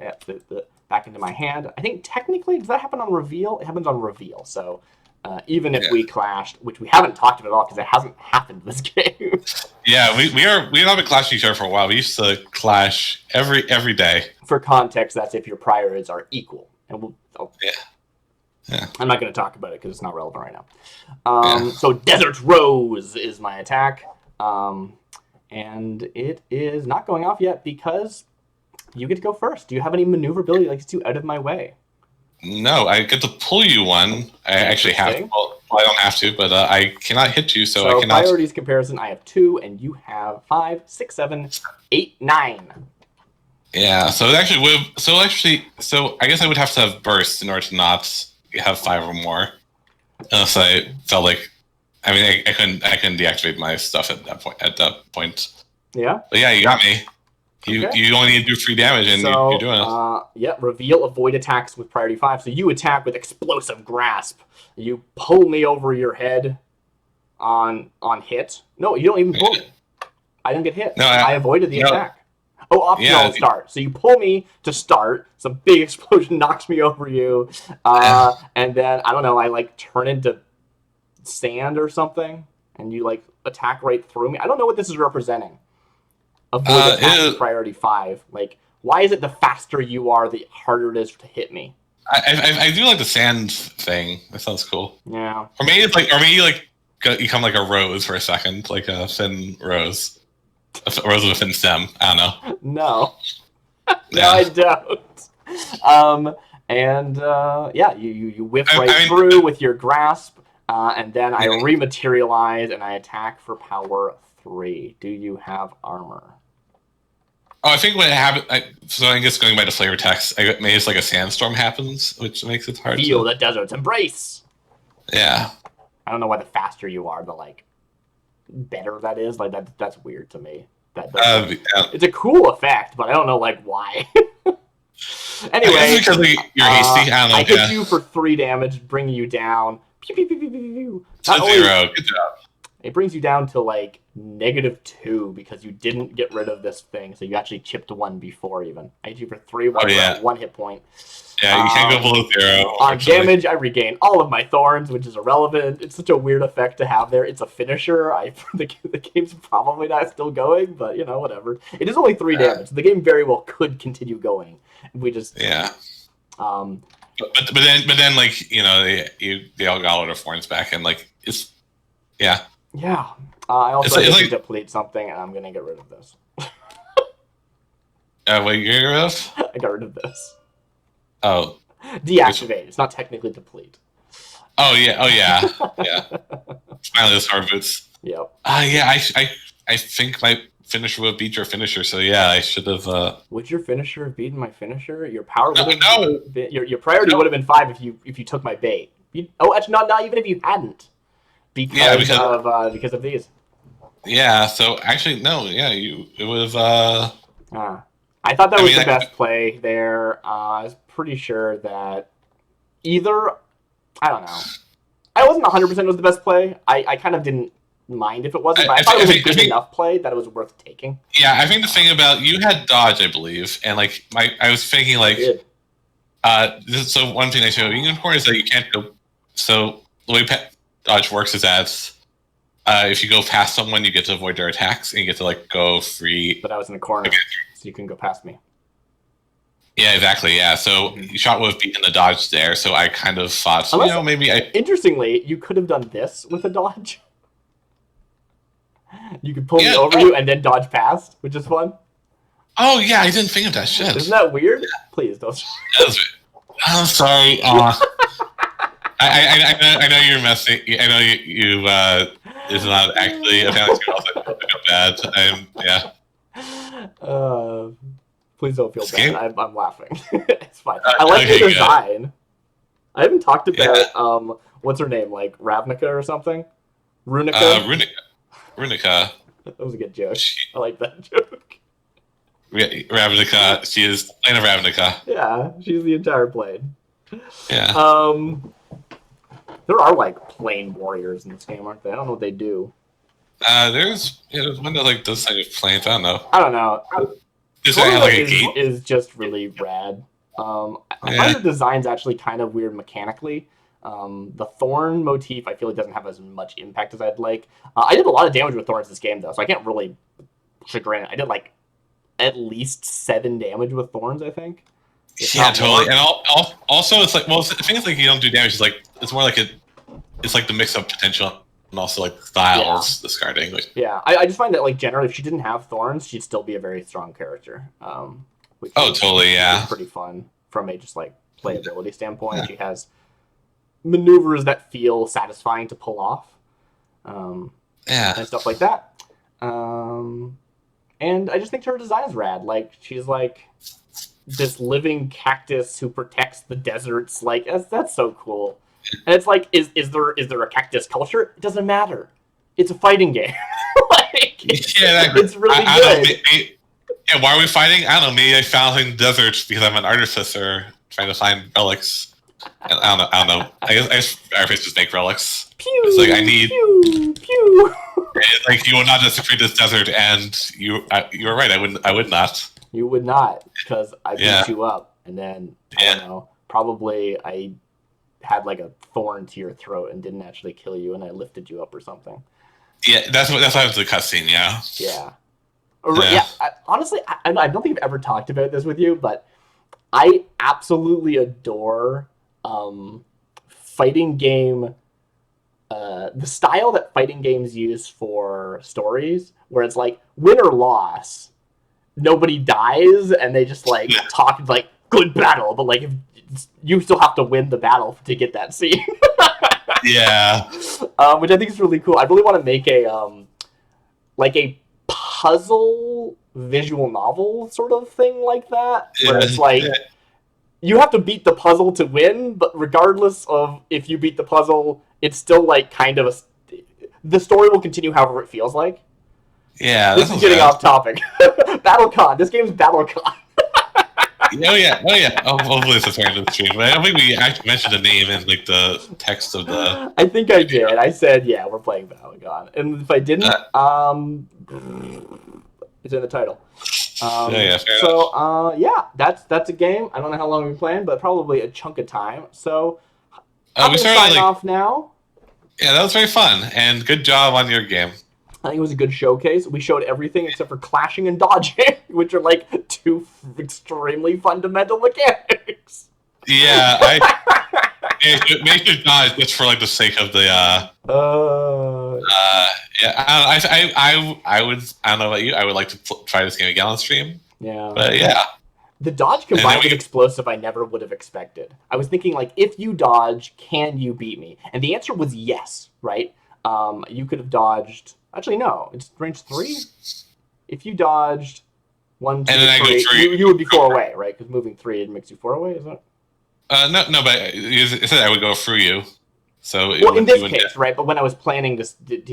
Back into my hand. I think technically, does that happen on reveal? It happens on reveal. So even if we clashed, which we haven't talked about at all because it hasn't happened this game. Yeah, we have been clashing each other for a while. We used to clash every day. For context, that's if your priorities are equal, and Yeah. I'm not going to talk about it because it's not relevant right now. So Desert Rose is my attack, and it is not going off yet because you get to go first. Do you have any maneuverability like to out of my way? No, I get to pull you 1. I actually have to. Well, I don't have to, but I cannot hit you, so I cannot. Priorities comparison, I have 2, and you have 5, 6, 7, 8, 9. Yeah, so it actually would. So I guess I would have to have burst in order to not have 5 or more. Unless I felt like, I mean, I couldn't deactivate my stuff at that point. Yeah. But yeah, you got me. You only need to do 3 damage, and you're doing it. Yeah. Reveal, avoid attacks with priority 5. So you attack with explosive grasp. You pull me over your head on hit. No, you don't even pull me. I didn't get hit. No, I avoided the attack. Oh, optional start. So you pull me to start. Some big explosion knocks me over you, and then I don't know. I like turn into sand or something, and you like attack right through me. I don't know what this is representing. Avoid attack priority 5. Like, why is it the faster you are, the harder it is to hit me? I do like the sand thing. That sounds cool. Yeah. Or maybe you become like a rose for a second, like a thin rose. A rose with a thin stem. I don't know. No. No, I don't. You whip through with your grasp, and then I rematerialize and I attack for power 3. Do you have armor? Oh, I think when it happens, so I guess going by the flavor text, maybe it's like a sandstorm happens, which makes it hard. Feel the desert's embrace. Yeah. I don't know why the faster you are, the like better that is. Like that's weird to me. It's a cool effect, but I don't know like why. Anyway, because you're hasty. I don't know. I hit you for 3 damage, bringing you down. Pew, pew, pew, pew, pew, pew. So 0. Good job. It brings you down to like -2 because you didn't get rid of this thing, so you actually chipped 1 before even. I hit you for 3, 1 hit point. Yeah, you can't go below 0. On damage, I regain all of my thorns, which is irrelevant. It's such a weird effect to have there. It's a finisher. The game's probably not still going, but whatever. It is only 3 damage. The game very well could continue going. We just But then like they all got all their thorns back, and like it's yeah. I also need to deplete something, and I'm gonna get rid of this. What you get rid of? I got rid of this. Oh. Deactivate. It's not technically deplete. Oh yeah. Finally, those hard boots. Yep. I think my finisher would beat your finisher, so yeah, I should have. Would your finisher have beaten my finisher? Your power would have been, your priority would have been 5 if you took my bait. Actually, not even if you hadn't. Because of these. Yeah. So actually, no. Yeah, it would have. I thought that was the best play there. I was pretty sure that either... I don't know. I wasn't 100% it was the best play. I kind of didn't mind if it wasn't, but I thought it was a good enough play that it was worth taking. Yeah, I think the thing about... You had dodge, I believe, and like I was thinking like... so one thing I showed you in Kora is that you can't go... So the way dodge works is that if you go past someone, you get to avoid their attacks, and you get to like go free... But I was in the corner. So you can go past me. Yeah, exactly. Yeah, so you shot would have beaten the dodge there. So I kind of thought, maybe I. Interestingly, you could have done this with a dodge. You could pull me over you and then dodge past, which is fun. Oh yeah, I didn't think of that shit. Isn't that weird? Yeah. Please don't. I'm sorry. I know you're messing. I know you. It's not actually a fantasy also bad. Please don't feel bad. I'm laughing. It's fine. I like the design. Good. I haven't talked about what's her name, like Ravnica or something. Runika. Runika. That was a good joke. I like that joke. Ravnica. She is Plane of Ravnica. Yeah, she's the entire plane. Yeah. There are like plane warriors in this game, aren't they? I don't know what they do. There's one that like does like planes. I don't know. This guy had like a gate. Is just really rad. I find the design's actually kind of weird mechanically. The thorn motif I feel like doesn't have as much impact as I'd like. I did a lot of damage with thorns this game though, so I can't really chagrin it. I did like at least 7 damage with thorns, I think. Yeah, totally. And also it's like, well, the thing is like you don't do damage. It's like it's more like it's like the mix of potential and also like styles discarding. Yeah, I just find that like generally if she didn't have thorns, she'd still be a very strong character. Totally, yeah. Pretty fun from a just like playability standpoint. Yeah. She has maneuvers that feel satisfying to pull off. And stuff like that. And I just think her design is rad. Like she's like this living cactus who protects the deserts. Like that's so cool. And it's like, is there a cactus culture? It doesn't matter. It's a fighting game. It's really good. Why are we fighting? I don't know. Maybe I found in deserts because I'm an artificer trying to find relics. I don't know. I guess artificers just make relics. Pew, it's like I need. Pew, pew. It's like you will not desecrate this desert, and you were right. I would not. You would not, because I beat you up, and then I don't know. Probably I had like a thorn to your throat and didn't actually kill you, and I lifted you up or something. Yeah, that's why it was the cutscene. Yeah. Yeah. Honestly, I don't think I've ever talked about this with you, but I absolutely adore fighting game. The style that fighting games use for stories, where it's like win or loss, nobody dies, and they just like talk like good battle, but like if you still have to win the battle to get that scene. Yeah. Which I think is really cool. I really want to make a puzzle visual novel sort of thing like that, where it's like you have to beat the puzzle to win, but regardless of if you beat the puzzle, it's still like kind of the story will continue however it feels like. Yeah, this is getting off topic. BattleCon. This game's BattleCon. Oh yeah. Oh, hopefully it's a random stream. But I don't think we actually mentioned the name in like the text of the. I think I did. I said, yeah, we're playing BattleCon. And if I didn't, it's in the title. Yeah, that's a game. I don't know how long we've been playing, but probably a chunk of time. So I'm going to sign off now. Yeah, that was very fun, and good job on your game. I think it was a good showcase. We showed everything except for clashing and dodging, which are like two extremely fundamental mechanics. Yeah, make sure dodge just for like the sake of the. Yeah, I would. I don't know about you. I would like to try this game again on stream. Yeah. But yeah. The dodge combined with explosive I never would have expected. I was thinking, like, if you dodge, can you beat me? And the answer was yes, right? You could have dodged... Actually, no. It's range 3? If you dodged 1, 2, 3, you would be 4 away, right? Because moving 3, it makes you 4 away, isn't it? No, but it said I would go through you. So well, in this case, right? But when I was planning to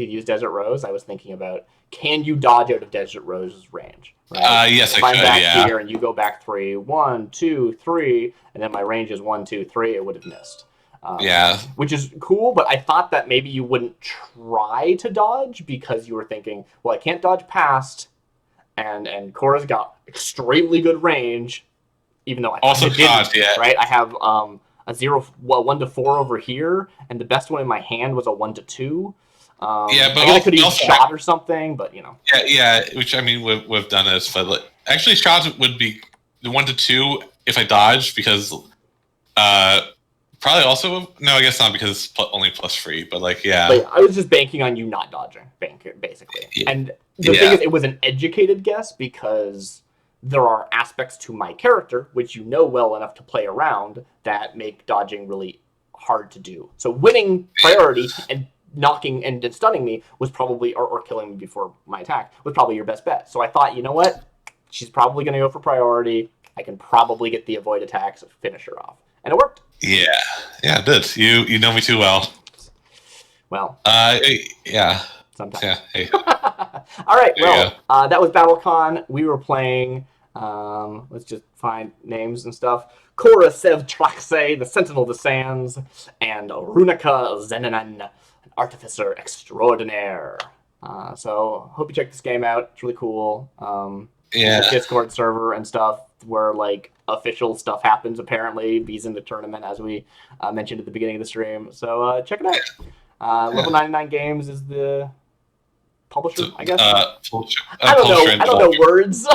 use Desert Rose, I was thinking about, can you dodge out of Desert Rose's range? Right? Yes, if I could, I'm back here and you go back 3, 1, 2, 3, and then my range is 1, 2, 3, it would have missed. Which is cool, but I thought that maybe you wouldn't try to dodge because you were thinking, well, I can't dodge past, and Kora's got extremely good range, even though I also didn't, right? I have a 1 to 4 over here, and the best one in my hand was a 1 to 2. But I could have shot or something, but you know. Yeah. Which I mean, we've done this, but actually, shots would be the 1 to 2 if I dodged because, probably also no, I guess not because it's only +3. But like, yeah. But I was just banking on you not dodging, basically. Yeah. And the thing is, it was an educated guess because there are aspects to my character which you know well enough to play around that make dodging really hard to do. So winning priority and knocking and stunning me was probably, or killing me before my attack, was probably your best bet. So I thought, you know what? She's probably going to go for priority. I can probably get the avoid attacks and finish her off. And it worked. Yeah, it did. You know me too well. Well. Yeah. Sometimes. Yeah. Hey. All right, well, that was BattleCon. We were playing, let's just find names and stuff. Kora Sev Traxe, the Sentinel of the Sands, and Runika Zenanan, Artificer Extraordinaire. So hope you check this game out. It's really cool. The Discord server and stuff where like official stuff happens apparently. B's in the tournament as we mentioned at the beginning of the stream. So check it out. Level 99 Games is the publisher, I guess. I don't know words.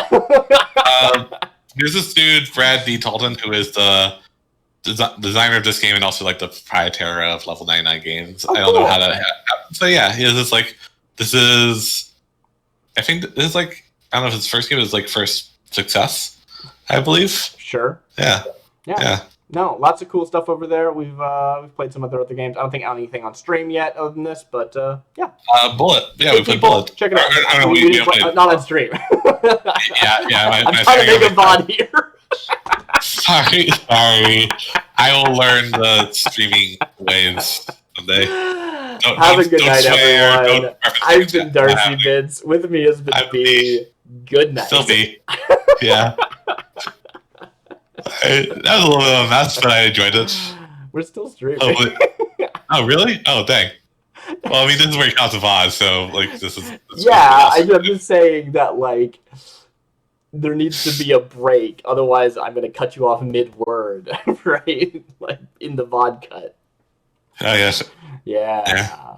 There's this dude, Brad D. Talton, who is the designer of this game and also like the proprietor of Level 99 Games. I don't know how that happened. So yeah, he is just like, I think this is like, I don't know if his first game is like first success, I believe. Sure. Yeah. No, lots of cool stuff over there. We've played some other games. I don't think anything on stream yet other than this, but yeah. Bullet. Yeah, we played Bullet. Check it out. Not on stream. Yeah. I'm trying to make a VOD here. Sorry. I will learn the streaming ways someday. Have a good night, everyone. I've been Darcy Bits. With me has been B. Good night. Still B. Yeah. That was a little bit of a mess, but I enjoyed it. We're still streaming. Oh, really? Oh, dang. Well, I mean, this is where you count the VOD, so, like, this is... I'm just saying that, like, there needs to be a break. Otherwise, I'm going to cut you off mid-word, right? Like, in the VOD cut. Oh, yes. Yeah.